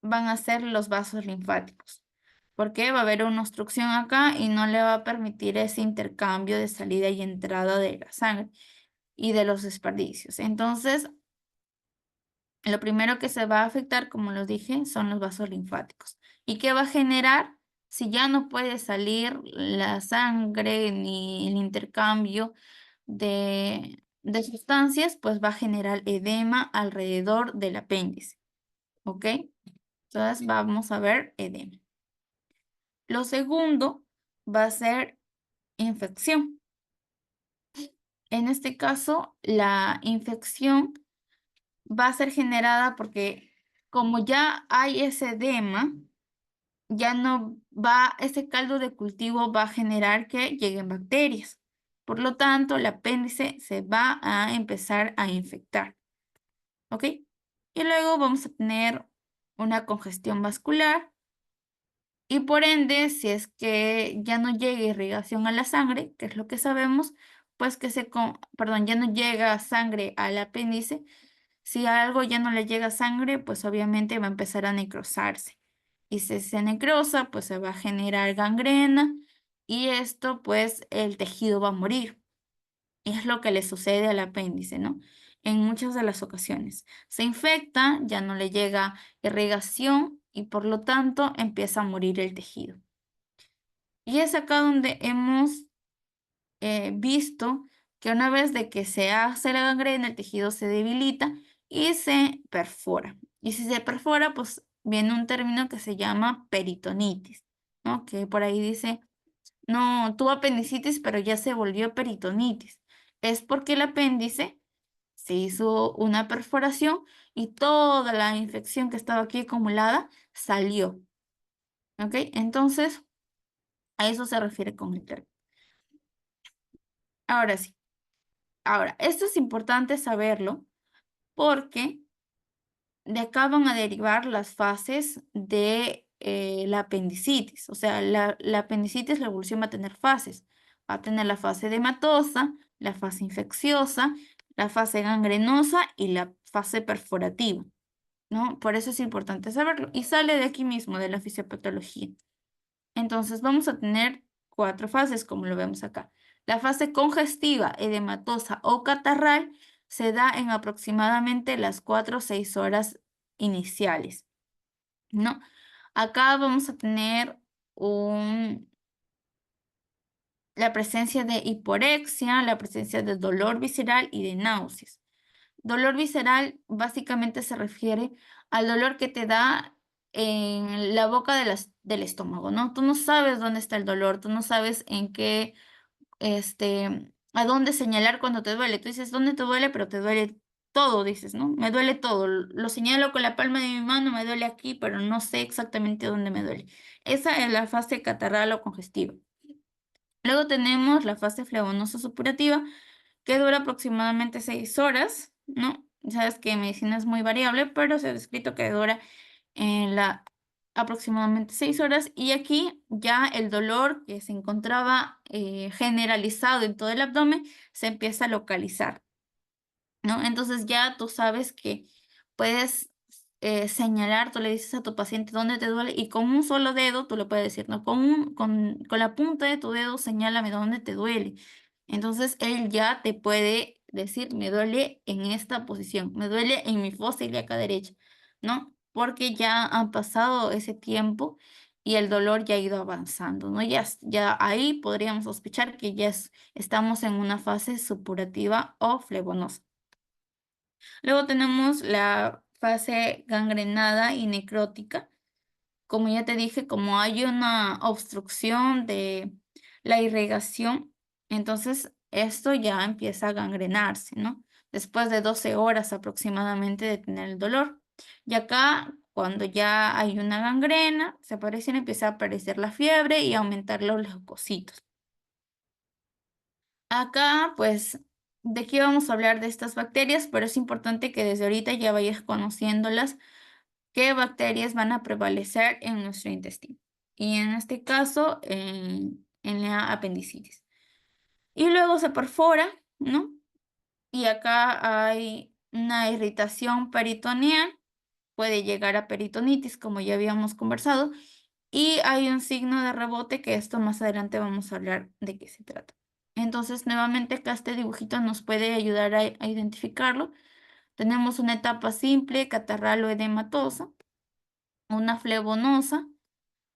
van a ser los vasos linfáticos, porque va a haber una obstrucción acá y no le va a permitir ese intercambio de salida y entrada de la sangre y de los desperdicios. Entonces, lo primero que se va a afectar, como lo dije, son los vasos linfáticos. ¿Y qué va a generar? Si ya no puede salir la sangre ni el intercambio de sustancias, pues va a generar edema alrededor del apéndice. ¿Ok? Entonces vamos a ver edema. Lo segundo va a ser infección. En este caso, la infección va a ser generada porque como ya hay ese edema, ya no va, ese caldo de cultivo va a generar que lleguen bacterias. Por lo tanto, el apéndice se va a empezar a infectar. ¿Ok? Y luego vamos a tener una congestión vascular y por ende, si es que ya no llega irrigación a la sangre, que es lo que sabemos, pues que ya no llega sangre al apéndice. Si a algo ya no le llega sangre, pues obviamente va a empezar a necrosarse. Y si se necrosa, pues se va a generar gangrena y esto, pues el tejido va a morir. Y es lo que le sucede al apéndice, ¿no? En muchas de las ocasiones. Se infecta, ya no le llega irrigación y por lo tanto empieza a morir el tejido. Y es acá donde hemos visto que una vez de que se hace la gangrena, el tejido se debilita y se perfora. Y si se perfora, pues viene un término que se llama peritonitis, ¿no? Que por ahí dice, no, tuvo apendicitis, pero ya se volvió peritonitis. Es porque el apéndice se hizo una perforación y toda la infección que estaba aquí acumulada salió. ¿Ok? Entonces, a eso se refiere con el término. Ahora sí. Ahora, esto es importante saberlo porque de acá van a derivar las fases de la apendicitis. O sea, la apendicitis, la evolución va a tener fases. Va a tener la fase edematosa, la fase infecciosa, la fase gangrenosa y la fase perforativa, ¿no? Por eso es importante saberlo. Y sale de aquí mismo, de la fisiopatología. Entonces vamos a tener 4 fases, como lo vemos acá. La fase congestiva, edematosa o catarral se da en aproximadamente las 4 o 6 horas iniciales, ¿no? Acá vamos a tener la presencia de hiporexia, la presencia de dolor visceral y de náuseas. Dolor visceral básicamente se refiere al dolor que te da en la boca del estómago, ¿no? Tú no sabes dónde está el dolor, tú no sabes en qué, a dónde señalar cuando te duele. Tú dices, ¿dónde te duele? Pero te duele todo, dices, ¿no? Me duele todo. Lo señalo con la palma de mi mano, me duele aquí, pero no sé exactamente dónde me duele. Esa es la fase catarral o congestiva. Luego tenemos la fase flebonosa supurativa, que dura aproximadamente 6 horas, ¿no? Sabes que en medicina es muy variable, pero se ha descrito que dura aproximadamente 6 horas. Y aquí ya el dolor que se encontraba generalizado en todo el abdomen se empieza a localizar, ¿no? Entonces ya tú sabes que puedes señalar, tú le dices a tu paciente dónde te duele y con un solo dedo tú le puedes decir, ¿no? Con la punta de tu dedo señálame dónde te duele. Entonces él ya te puede decir, me duele en esta posición, me duele en mi fosa ilíaca derecha, ¿no? Porque ya han pasado ese tiempo y el dolor ya ha ido avanzando, ¿no? Ya ahí podríamos sospechar que estamos en una fase supurativa o flebonosa. Luego tenemos la fase gangrenada y necrótica. Como ya te dije, como hay una obstrucción de la irrigación, entonces esto ya empieza a gangrenarse, ¿no? Después de 12 horas aproximadamente de tener el dolor. Y acá, cuando ya hay una gangrena, empieza a aparecer la fiebre y aumentar los leucocitos. Acá, pues, ¿de qué vamos a hablar de estas bacterias? Pero es importante que desde ahorita ya vayas conociéndolas, qué bacterias van a prevalecer en nuestro intestino. Y en este caso, en la apendicitis. Y luego se perfora, ¿no? Y acá hay una irritación peritoneal, puede llegar a peritonitis, como ya habíamos conversado, y hay un signo de rebote que esto más adelante vamos a hablar de qué se trata. Entonces, nuevamente acá este dibujito nos puede ayudar a identificarlo. Tenemos una etapa simple, catarral o edematosa, una flebonosa,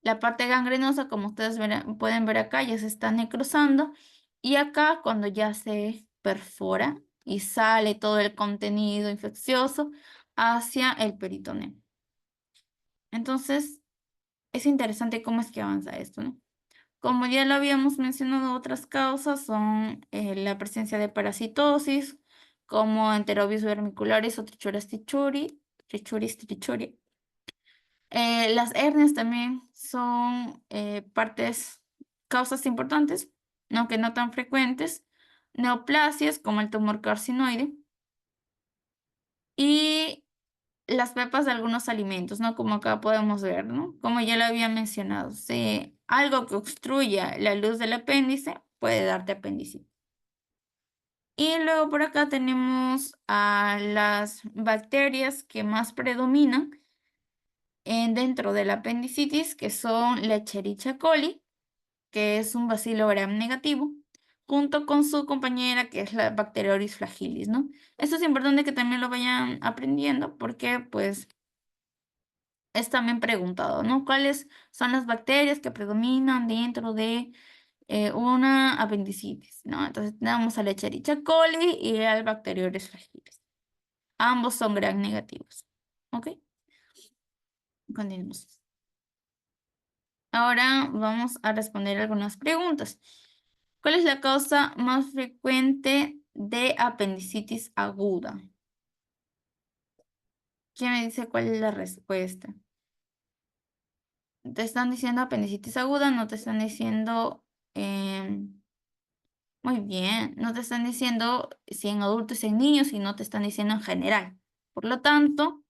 la parte gangrenosa, como ustedes pueden ver acá, ya se está necrosando, y acá cuando ya se perfora y sale todo el contenido infeccioso hacia el peritoneo. Entonces, es interesante cómo es que avanza esto, ¿no? Como ya lo habíamos mencionado, otras causas son la presencia de parasitosis, como enterobius vermicularis o trichuris trichuri. Las hernias también son causas importantes, aunque no tan frecuentes. Neoplasias, como el tumor carcinoide. Y las pepas de algunos alimentos, ¿no? Como acá podemos ver, ¿no? Como ya lo había mencionado, si algo que obstruya la luz del apéndice puede darte apendicitis. Y luego por acá tenemos a las bacterias que más predominan dentro de la apendicitis, que son la Escherichia coli, que es un bacilo gram negativo, junto con su compañera, que es la Bacteroides fragilis, ¿no? Esto es importante que también lo vayan aprendiendo porque, pues, es también preguntado, ¿no? ¿Cuáles son las bacterias que predominan dentro de una apendicitis, ¿no? Entonces tenemos a la Escherichia coli y al Bacteroides fragilis. Ambos son gram negativos, ¿ok? Continuemos. Ahora vamos a responder algunas preguntas. ¿Cuál es la causa más frecuente de apendicitis aguda? ¿Quién me dice cuál es la respuesta? ¿Te están diciendo apendicitis aguda? ¿No te están diciendo Muy bien, no te están diciendo si en adultos y en niños, sino te están diciendo en general. Por lo tanto,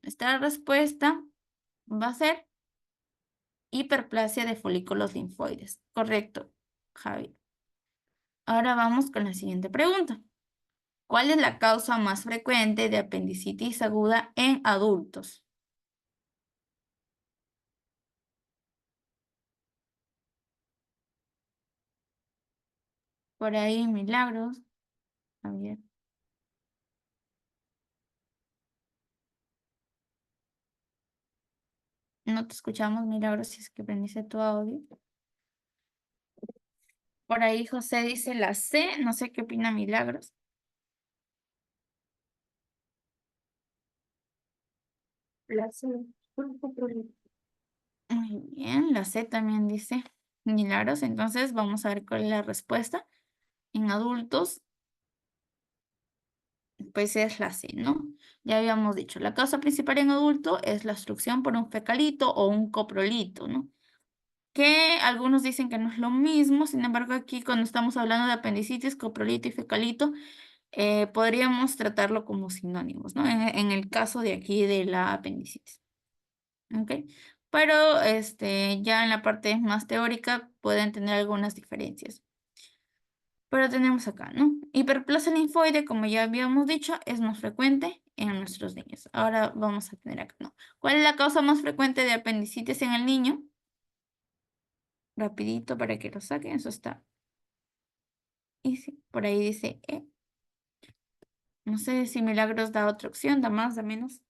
esta respuesta va a ser hiperplasia de folículos linfoides. Correcto, Javi. Ahora vamos con la siguiente pregunta. ¿Cuál es la causa más frecuente de apendicitis aguda en adultos? Por ahí, Milagros. A ver. No te escuchamos, Milagros, si es que prendiste tu audio. Por ahí José dice la C, no sé qué opina Milagros. La C, un coprolito. Muy bien, la C también dice Milagros, entonces vamos a ver cuál es la respuesta. En adultos, pues es la C, ¿no? Ya habíamos dicho, la causa principal en adulto es la obstrucción por un fecalito o un coprolito, ¿no? Que algunos dicen que no es lo mismo, sin embargo aquí cuando estamos hablando de apendicitis, coprolito y fecalito, podríamos tratarlo como sinónimos, ¿no? En el caso de aquí de la apendicitis. ¿Ok? Pero ya en la parte más teórica pueden tener algunas diferencias. Pero tenemos acá, ¿no? Hiperplasia linfoide, como ya habíamos dicho, es más frecuente en nuestros niños. Ahora vamos a tener acá, ¿no? ¿Cuál es la causa más frecuente de apendicitis en el niño? Rapidito para que lo saquen, eso está. Y sí, por ahí dice E. No sé si Milagros da otra opción, da más, da menos.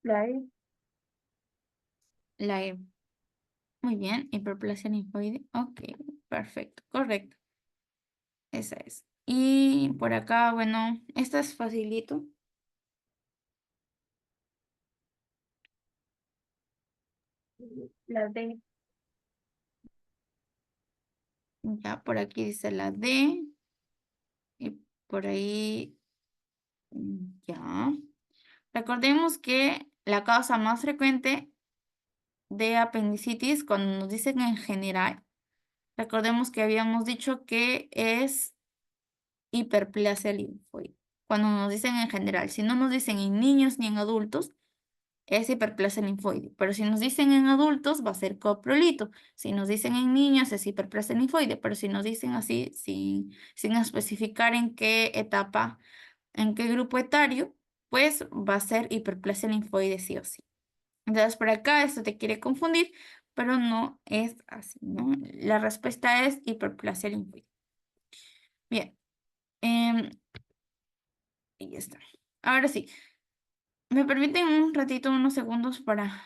La E. La E. Muy bien, hiperplasia linfoide. Ok, perfecto, correcto. Esa es. Y por acá, bueno, esta es facilito. La D. Ya por aquí dice la D. Y por ahí, ya. Recordemos que la causa más frecuente de apendicitis, cuando nos dicen en general, recordemos que habíamos dicho que es hiperplasia linfoide. Cuando nos dicen en general, si no nos dicen en niños ni en adultos, es hiperplasia linfoide. Pero si nos dicen en adultos, va a ser coprolito. Si nos dicen en niños, es hiperplasia linfoide. Pero si nos dicen así, sin especificar en qué etapa, en qué grupo etario, pues va a ser hiperplasia linfoide sí o sí. Entonces, por acá esto te quiere confundir, pero no es así, ¿no? La respuesta es hiperplasia linfoide. Bien. Y ya está. Ahora sí, me permiten un ratito, unos segundos para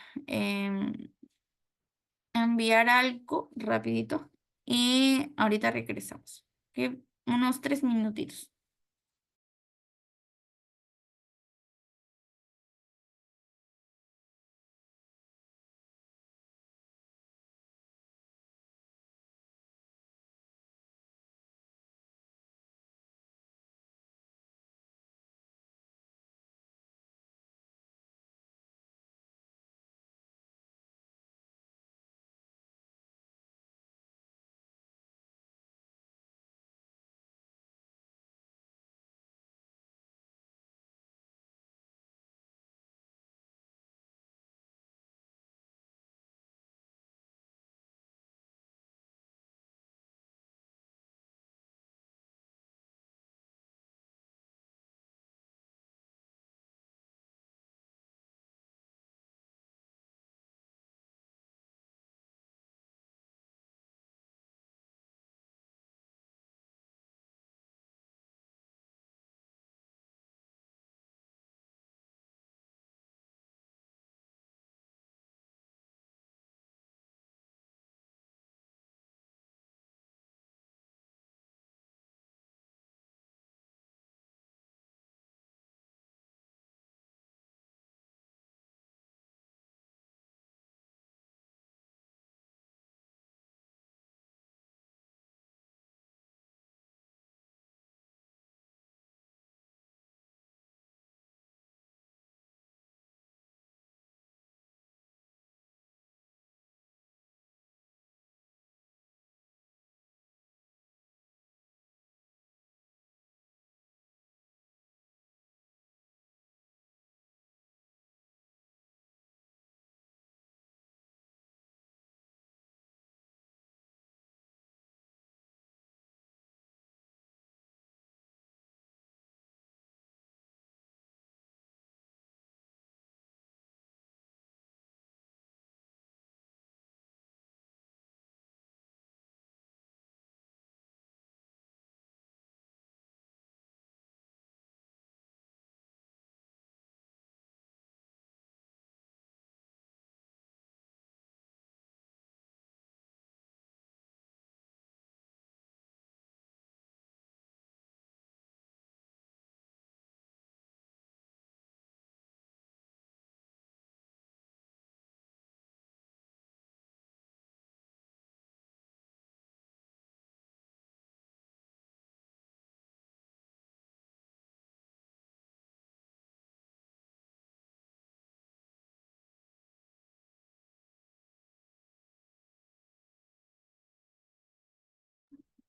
enviar algo rapidito y ahorita regresamos. ¿Ok? Unos 3 minutitos.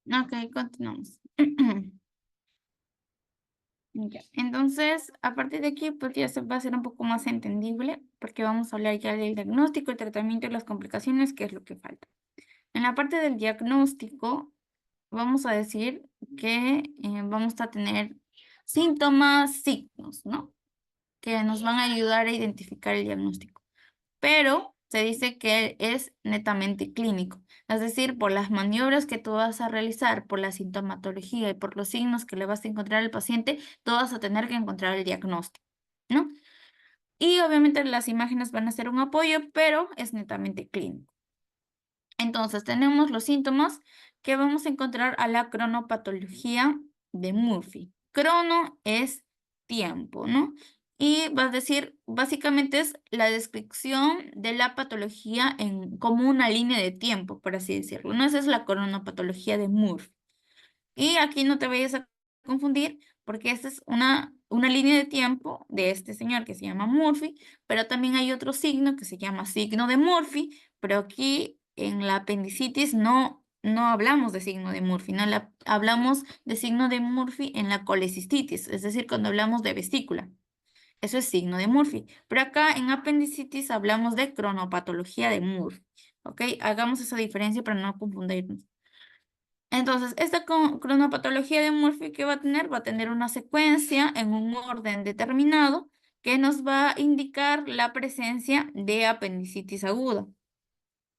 Ok, continuamos. Ya, entonces, a partir de aquí, pues ya se va a ser un poco más entendible, porque vamos a hablar ya del diagnóstico, el tratamiento y las complicaciones, que es lo que falta. En la parte del diagnóstico, vamos a decir que vamos a tener síntomas, signos, ¿no? Que nos van a ayudar a identificar el diagnóstico. Pero se dice que es netamente clínico, es decir, por las maniobras que tú vas a realizar, por la sintomatología y por los signos que le vas a encontrar al paciente, tú vas a tener que encontrar el diagnóstico, ¿no? Y obviamente las imágenes van a ser un apoyo, pero es netamente clínico. Entonces, tenemos los síntomas que vamos a encontrar a la cronopatología de Murphy. Crono es tiempo, ¿no? Y vas a decir, básicamente es la descripción de la patología como una línea de tiempo, por así decirlo, ¿no? Esa es la cronopatología de Murphy. Y aquí no te vayas a confundir porque esta es una línea de tiempo de este señor que se llama Murphy, pero también hay otro signo que se llama signo de Murphy, pero aquí en la apendicitis no hablamos de signo de Murphy, no hablamos de signo de Murphy en la colecistitis, es decir, cuando hablamos de vesícula. Eso es signo de Murphy. Pero acá en apendicitis hablamos de cronopatología de Murphy. ¿Ok? Hagamos esa diferencia para no confundirnos. Entonces, esta cronopatología de Murphy que va a tener una secuencia en un orden determinado que nos va a indicar la presencia de apendicitis aguda.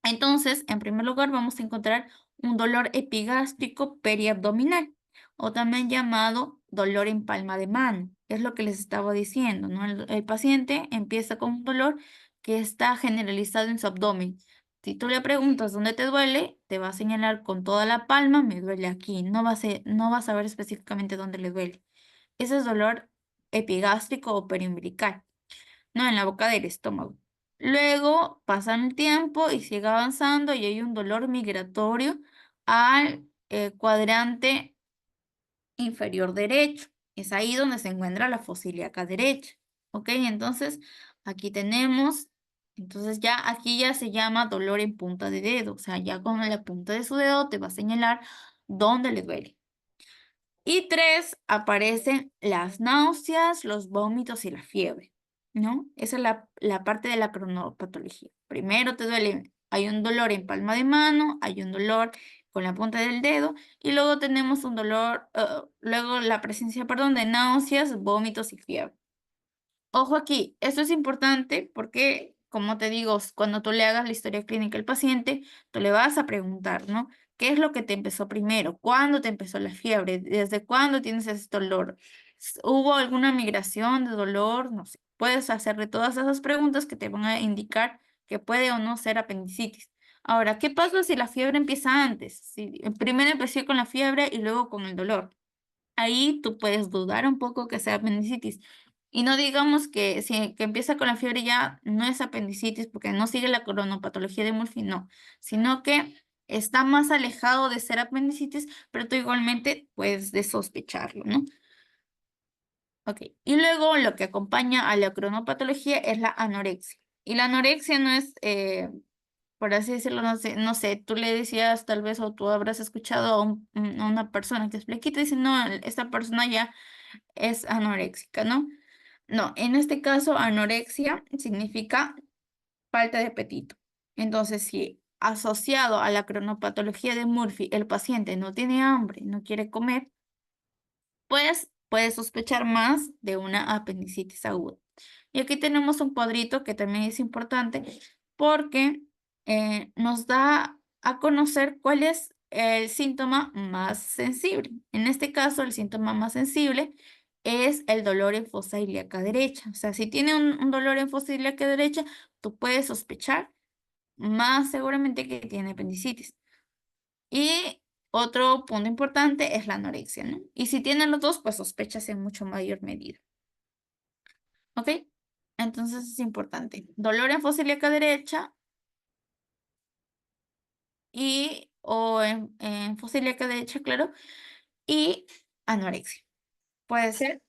Entonces, en primer lugar, vamos a encontrar un dolor epigástrico periabdominal o también llamado dolor en palma de mano. Es lo que les estaba diciendo, ¿no? El paciente empieza con un dolor que está generalizado en su abdomen. Si tú le preguntas dónde te duele, te va a señalar con toda la palma, me duele aquí. No va a saber específicamente dónde le duele. Ese es dolor epigástrico o periumbilical, ¿no? En la boca del estómago. Luego pasa el tiempo y sigue avanzando y hay un dolor migratorio al cuadrante inferior derecho. Es ahí donde se encuentra la fosa ilíaca derecha. ¿Ok? Entonces, aquí tenemos, entonces ya aquí ya se llama dolor en punta de dedo. O sea, ya con la punta de su dedo te va a señalar dónde le duele. Y 3, aparecen las náuseas, los vómitos y la fiebre, ¿no? Esa es la parte de la cronopatología. Primero te duele, hay un dolor en palma de mano, hay un dolor con la punta del dedo y luego tenemos un dolor, luego la presencia, perdón, de náuseas, vómitos y fiebre. Ojo aquí, esto es importante porque, como te digo, cuando tú le hagas la historia clínica al paciente, tú le vas a preguntar, ¿no? ¿Qué es lo que te empezó primero? ¿Cuándo te empezó la fiebre? ¿Desde cuándo tienes ese dolor? ¿Hubo alguna migración de dolor? No sé. Puedes hacerle todas esas preguntas que te van a indicar que puede o no ser apendicitis. Ahora, ¿qué pasa si la fiebre empieza antes? Si primero empecé con la fiebre y luego con el dolor. Ahí tú puedes dudar un poco que sea apendicitis. Y no digamos que si que empieza con la fiebre ya no es apendicitis porque no sigue la cronopatología de Murphy, no, sino que está más alejado de ser apendicitis, pero tú igualmente puedes de sospecharlo, ¿no? Ok, y luego lo que acompaña a la cronopatología es la anorexia. Y la anorexia no es, por así decirlo, no sé, tú le decías tal vez o tú habrás escuchado a una persona que explica y te dice, no, esta persona ya es anoréxica, ¿no? No, en este caso, anorexia significa falta de apetito. Entonces, si asociado a la cronopatología de Murphy, el paciente no tiene hambre, no quiere comer, pues puede sospechar más de una apendicitis aguda. Y aquí tenemos un cuadrito que también es importante porque nos da a conocer cuál es el síntoma más sensible. En este caso, el síntoma más sensible es el dolor en fosa ilíaca derecha. O sea, si tiene un dolor en fosa ilíaca derecha, tú puedes sospechar más seguramente que tiene apendicitis. Y otro punto importante es la anorexia, ¿no? Y si tienen los dos, pues sospechas en mucho mayor medida. ¿Ok? Entonces es importante. Dolor en fosa ilíaca derecha o en fosa ilíaca derecha, claro, y anorexia. Puede ser,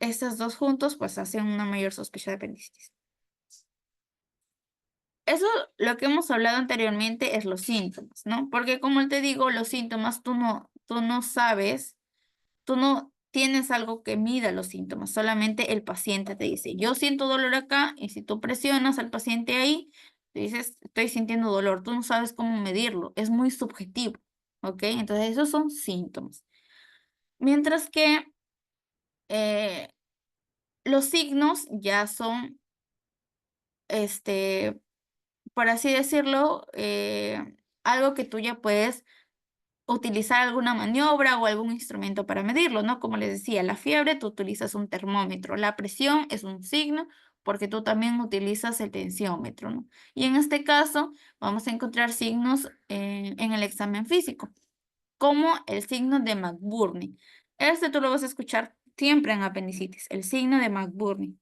estos dos juntos, pues hacen una mayor sospecha de apendicitis. eso lo que hemos hablado anteriormente es los síntomas, ¿no? Porque como te digo, los síntomas tú no sabes, tú no tienes algo que mida los síntomas, solamente el paciente te dice, yo siento dolor acá, y si tú presionas al paciente ahí, te dices, estoy sintiendo dolor, tú no sabes cómo medirlo, es muy subjetivo, ¿ok? Entonces esos son síntomas. Mientras que eh, los signos ya son, por así decirlo, algo que tú ya puedes utilizar alguna maniobra o algún instrumento para medirlo, ¿no? Como les decía, la fiebre, tú utilizas un termómetro, la presión es un signo porque tú también utilizas el tensiómetro, ¿no? Y en este caso vamos a encontrar signos en el examen físico, como el signo de McBurney. Este tú lo vas a escuchar siempre en apendicitis, el signo de McBurney.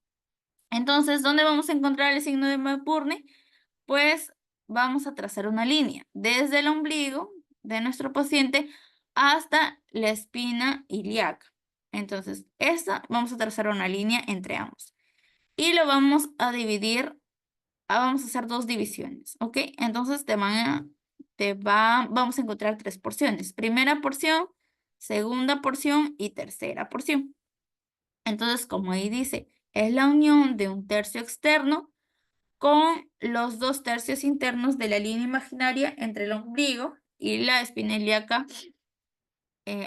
Entonces, ¿dónde vamos a encontrar el signo de McBurney? Pues vamos a trazar una línea desde el ombligo de nuestro paciente hasta la espina ilíaca. Entonces, esta vamos a trazar una línea entre ambos. Y lo vamos a dividir, vamos a hacer dos divisiones, ¿ok? Entonces, vamos a encontrar tres porciones. Primera porción, segunda porción y tercera porción. Entonces, como ahí dice, es la unión de un tercio externo con los 2/3 internos de la línea imaginaria entre el ombligo y la espina ilíaca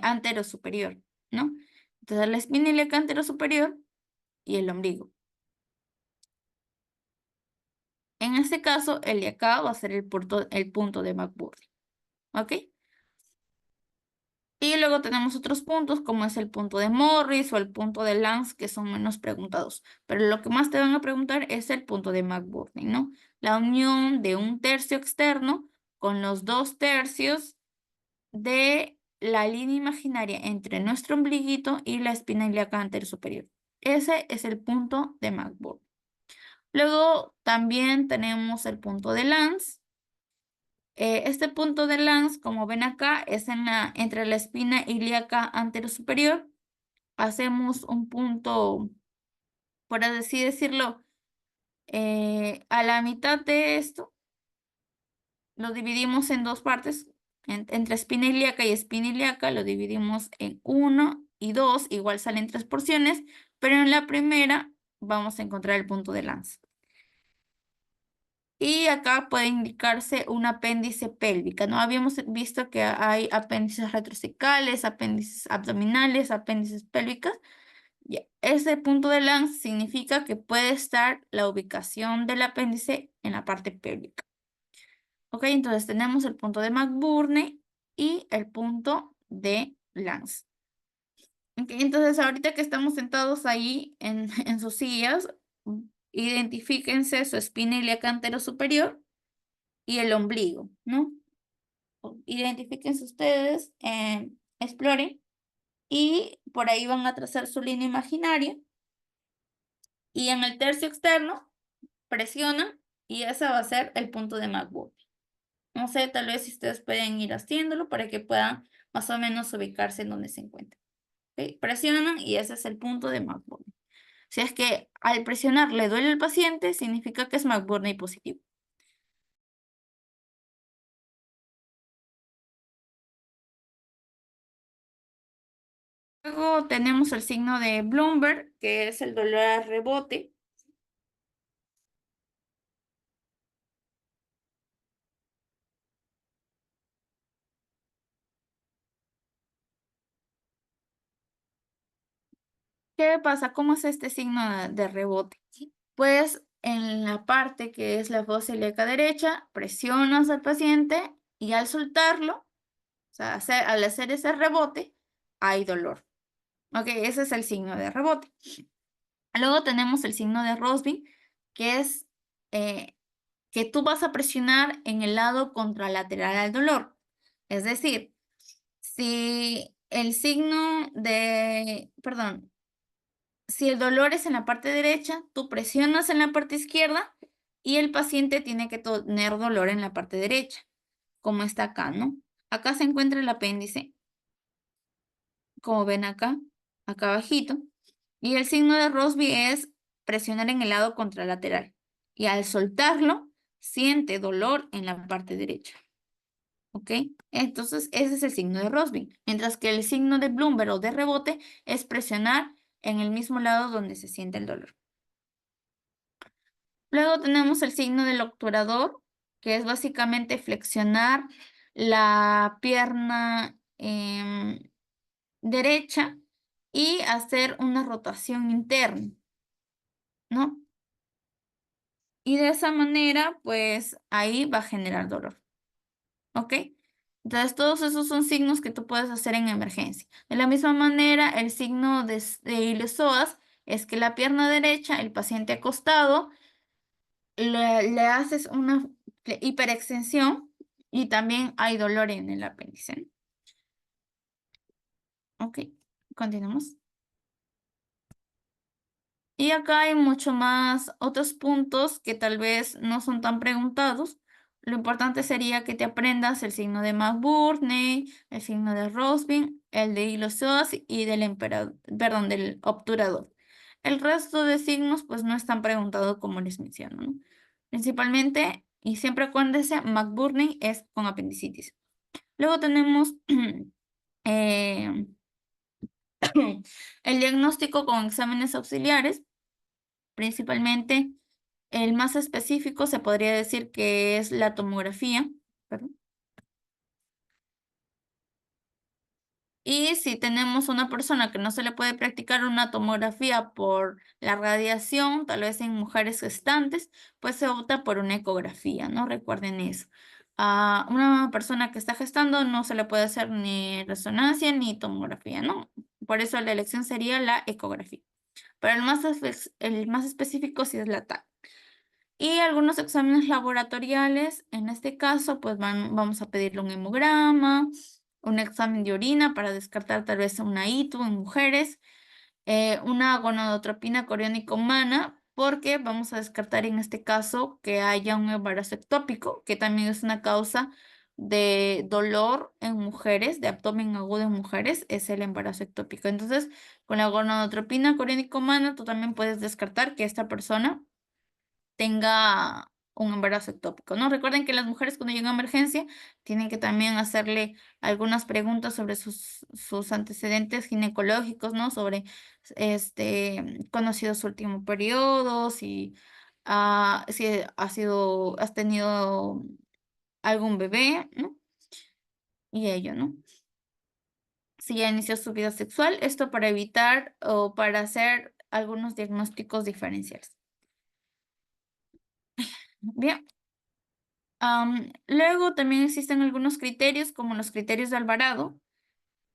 anterosuperior, ¿no? Entonces, la espina ilíaca anterosuperior y el ombligo. En este caso, el de acá va a ser el punto de McBurney, ¿ok? Y luego tenemos otros puntos, como es el punto de Morris o el punto de Lance, que son menos preguntados. Pero lo que más te van a preguntar es el punto de McBurney, ¿no? La unión de un tercio externo con los 2/3 de la línea imaginaria entre nuestro ombliguito y la espina ilíaca anterior superior. Ese es el punto de McBurney. Luego también tenemos el punto de Lance. Este punto de Lance, como ven acá, es entre la espina ilíaca anterior superior. Hacemos un punto, por así decirlo, a la mitad de esto. Lo dividimos en dos partes, entre espina ilíaca y espina ilíaca, lo dividimos en 1 y 2, igual salen 3 porciones, pero en la primera vamos a encontrar el punto de Lance. Y acá puede indicarse un apéndice pélvica, ¿no? Habíamos visto que hay apéndices retrocecales, apéndices abdominales, apéndices pélvicas. Ese punto de Lance significa que puede estar la ubicación del apéndice en la parte pélvica. Ok, entonces tenemos el punto de McBurney y el punto de Lance. Okay, entonces ahorita que estamos sentados ahí en sus sillas, identifíquense su espina ilíaca anterior superior y el ombligo, ¿no? Identifíquense ustedes, exploren y por ahí van a trazar su línea imaginaria y en el tercio externo presionan y ese va a ser el punto de McBurney. No sé, tal vez si ustedes pueden ir haciéndolo para que puedan más o menos ubicarse en donde se encuentran. ¿Ok? Presionan y ese es el punto de McBurney. Si es que al presionar le duele al paciente, significa que es McBurney positivo. Luego tenemos el signo de Bloomberg, que es el dolor al rebote. ¿Qué pasa? ¿Cómo es este signo de rebote? Pues en la parte que es la fosa ilíaca derecha, presionas al paciente y al soltarlo, o sea, al hacer ese rebote, hay dolor. Ok, ese es el signo de rebote. Luego tenemos el signo de Rossby, que es que tú vas a presionar en el lado contralateral al dolor. Es decir, si el signo de, perdón, si el dolor es en la parte derecha, tú presionas en la parte izquierda y el paciente tiene que tener dolor en la parte derecha, como está acá, ¿no? Acá se encuentra el apéndice, como ven acá abajito. Y el signo de Rossby es presionar en el lado contralateral. Y al soltarlo, siente dolor en la parte derecha. ¿Ok? Entonces, ese es el signo de Rossby. Mientras que el signo de Bloomberg o de rebote es presionar en el mismo lado donde se siente el dolor. Luego tenemos el signo del obturador, que es básicamente flexionar la pierna derecha y hacer una rotación interna, ¿no? Y de esa manera, pues ahí va a generar dolor. ¿Ok? Entonces, todos esos son signos que tú puedes hacer en emergencia. De la misma manera, el signo de iliopsoas es que la pierna derecha, el paciente acostado, le haces una hiperextensión y también hay dolor en el apéndice. Ok, continuamos. Y acá hay mucho más otros puntos que tal vez no son tan preguntados. Lo importante sería que te aprendas el signo de McBurney, el signo de Rossby, el de iliopsoas y del del obturador. El resto de signos pues no están preguntados como les menciono, ¿no? Principalmente, y siempre acuérdense, McBurney es con apendicitis. Luego tenemos eh, el diagnóstico con exámenes auxiliares. Principalmente, el más específico se podría decir que es la tomografía. Perdón. Y si tenemos una persona que no se le puede practicar una tomografía por la radiación, tal vez en mujeres gestantes, pues se opta por una ecografía, ¿no? Recuerden eso. A una persona que está gestando no se le puede hacer ni resonancia ni tomografía, ¿no? Por eso la elección sería la ecografía. Pero el más específico sí es la TAC. Y algunos exámenes laboratoriales, en este caso, pues vamos a pedirle un hemograma, un examen de orina para descartar tal vez una ITU en mujeres, una gonadotropina coriónica humana, porque vamos a descartar en este caso que haya un embarazo ectópico, que también es una causa de dolor en mujeres, de abdomen agudo en mujeres, es el embarazo ectópico. Entonces, con la gonadotropina coriónica humana, tú también puedes descartar que esta persona tenga un embarazo ectópico, ¿no? Recuerden que las mujeres cuando llegan a emergencia tienen que también hacerle algunas preguntas sobre sus antecedentes ginecológicos, ¿no? Sobre cuándo ha sido su último periodo, si has tenido algún bebé, ¿no? Y ello, ¿no? Si ya inició su vida sexual, esto para evitar o para hacer algunos diagnósticos diferenciales. Bien. Luego también existen algunos criterios, como los criterios de Alvarado,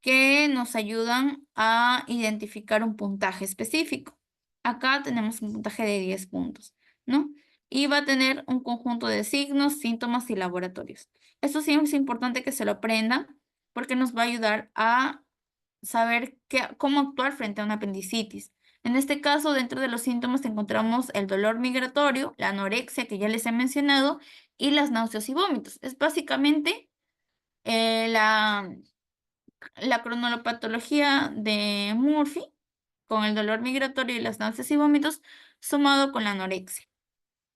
que nos ayudan a identificar un puntaje específico. Acá tenemos un puntaje de 10 puntos, ¿no? Y va a tener un conjunto de signos, síntomas y laboratorios. Esto sí es importante que se lo aprendan porque nos va a ayudar a saber cómo actuar frente a una apendicitis. En este caso, dentro de los síntomas encontramos el dolor migratorio, la anorexia que ya les he mencionado y las náuseas y vómitos. Es básicamente la cronolopatología de Murphy con el dolor migratorio y las náuseas y vómitos sumado con la anorexia,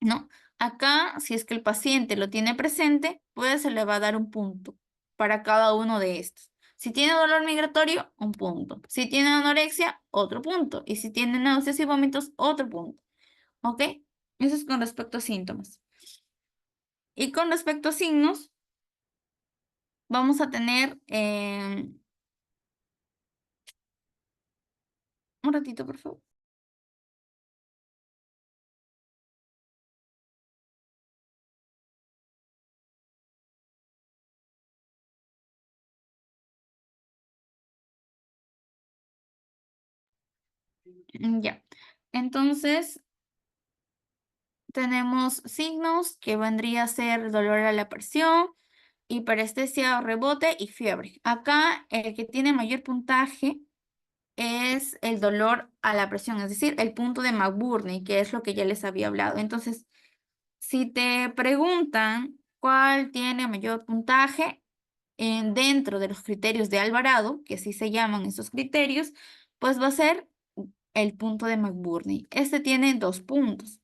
¿no? Acá, si es que el paciente lo tiene presente, pues se le va a dar un punto para cada uno de estos. Si tiene dolor migratorio, un punto. Si tiene anorexia, otro punto. Y si tiene náuseas y vómitos, otro punto. ¿Ok? Eso es con respecto a síntomas. Y con respecto a signos, vamos a tener... un ratito, por favor. Ya. Entonces, tenemos signos que vendría a ser dolor a la presión, hiperestesia o rebote y fiebre. Acá el que tiene mayor puntaje es el dolor a la presión, es decir, el punto de McBurney, que es lo que ya les había hablado. Entonces, si te preguntan cuál tiene mayor puntaje dentro de los criterios de Alvarado, que así se llaman esos criterios, pues va a ser el punto de McBurney. Este tiene 2 puntos.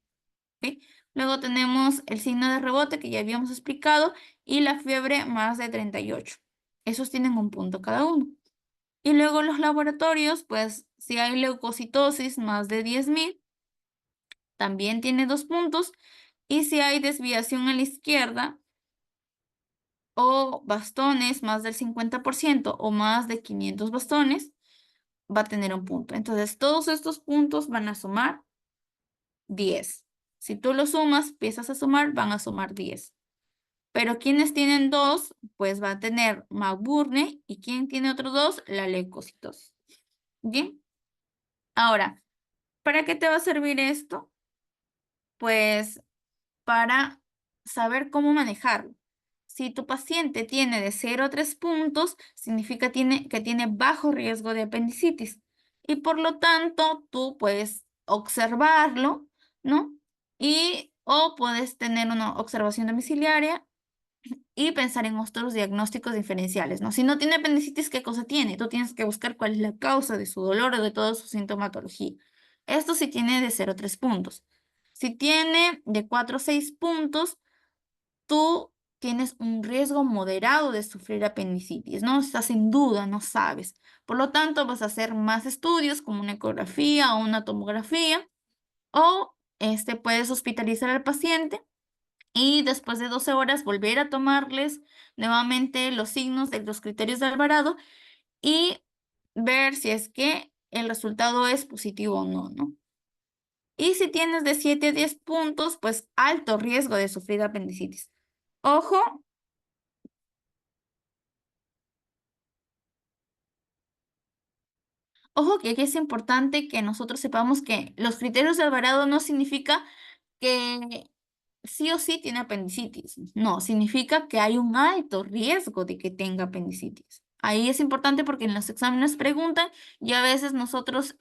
¿Ok? Luego tenemos el signo de rebote que ya habíamos explicado y la fiebre más de 38. Esos tienen un punto cada uno. Y luego los laboratorios, pues si hay leucocitosis más de 10.000, también tiene 2 puntos. Y si hay desviación a la izquierda o bastones más del 50% o más de 500 bastones, va a tener un punto. Entonces, todos estos puntos van a sumar 10. Si tú lo sumas, empiezas a sumar, van a sumar 10. Pero quienes tienen 2, pues va a tener McBurney, y quien tiene otros 2, la leucocitosis. Bien. Ahora, ¿para qué te va a servir esto? Pues para saber cómo manejarlo. Si tu paciente tiene de 0 a 3 puntos, significa que tiene bajo riesgo de apendicitis. Y por lo tanto, tú puedes observarlo, ¿no? O puedes tener una observación domiciliaria y pensar en otros diagnósticos diferenciales, ¿no? Si no tiene apendicitis, ¿qué cosa tiene? Tú tienes que buscar cuál es la causa de su dolor o de toda su sintomatología. Esto sí tiene de 0 a 3 puntos. Si tiene de 4 a 6 puntos, tú tienes un riesgo moderado de sufrir apendicitis, ¿no? Estás en duda, no sabes. Por lo tanto, vas a hacer más estudios como una ecografía o una tomografía, o puedes hospitalizar al paciente y después de 12 horas volver a tomarles nuevamente los signos de los criterios de Alvarado y ver si es que el resultado es positivo o no, ¿no? Y si tienes de 7 a 10 puntos, pues alto riesgo de sufrir apendicitis. Ojo, ojo que aquí es importante que nosotros sepamos que los criterios de Alvarado no significa que sí o sí tiene apendicitis. No, significa que hay un alto riesgo de que tenga apendicitis. Ahí es importante porque en los exámenes preguntan y a veces nosotros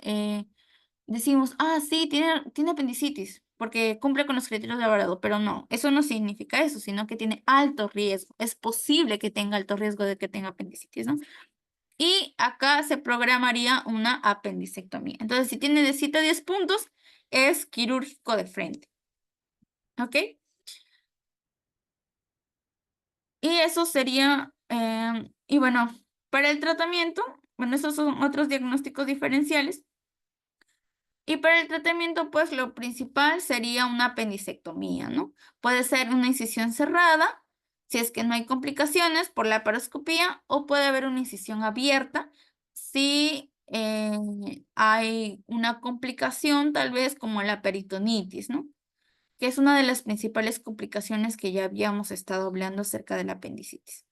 decimos, ah, sí, tiene apendicitis porque cumple con los criterios de Alvarado, pero no, eso no significa eso, sino que tiene alto riesgo. Es posible que tenga alto riesgo de que tenga apendicitis, ¿no? Y acá se programaría una apendicectomía. Entonces, si tiene de 7 a 10 puntos, es quirúrgico de frente. ¿Ok? Y eso sería, y bueno, para el tratamiento, bueno, esos son otros diagnósticos diferenciales. Y para el tratamiento, pues lo principal sería una apendicectomía, ¿no? Puede ser una incisión cerrada, si es que no hay complicaciones por la laparoscopía, o puede haber una incisión abierta si hay una complicación, tal vez como la peritonitis, ¿no? Que es una de las principales complicaciones que ya habíamos estado hablando acerca de la apendicitis.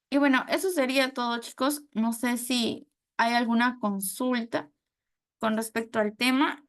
Y bueno, eso sería todo, chicos. No sé si hay alguna consulta con respecto al tema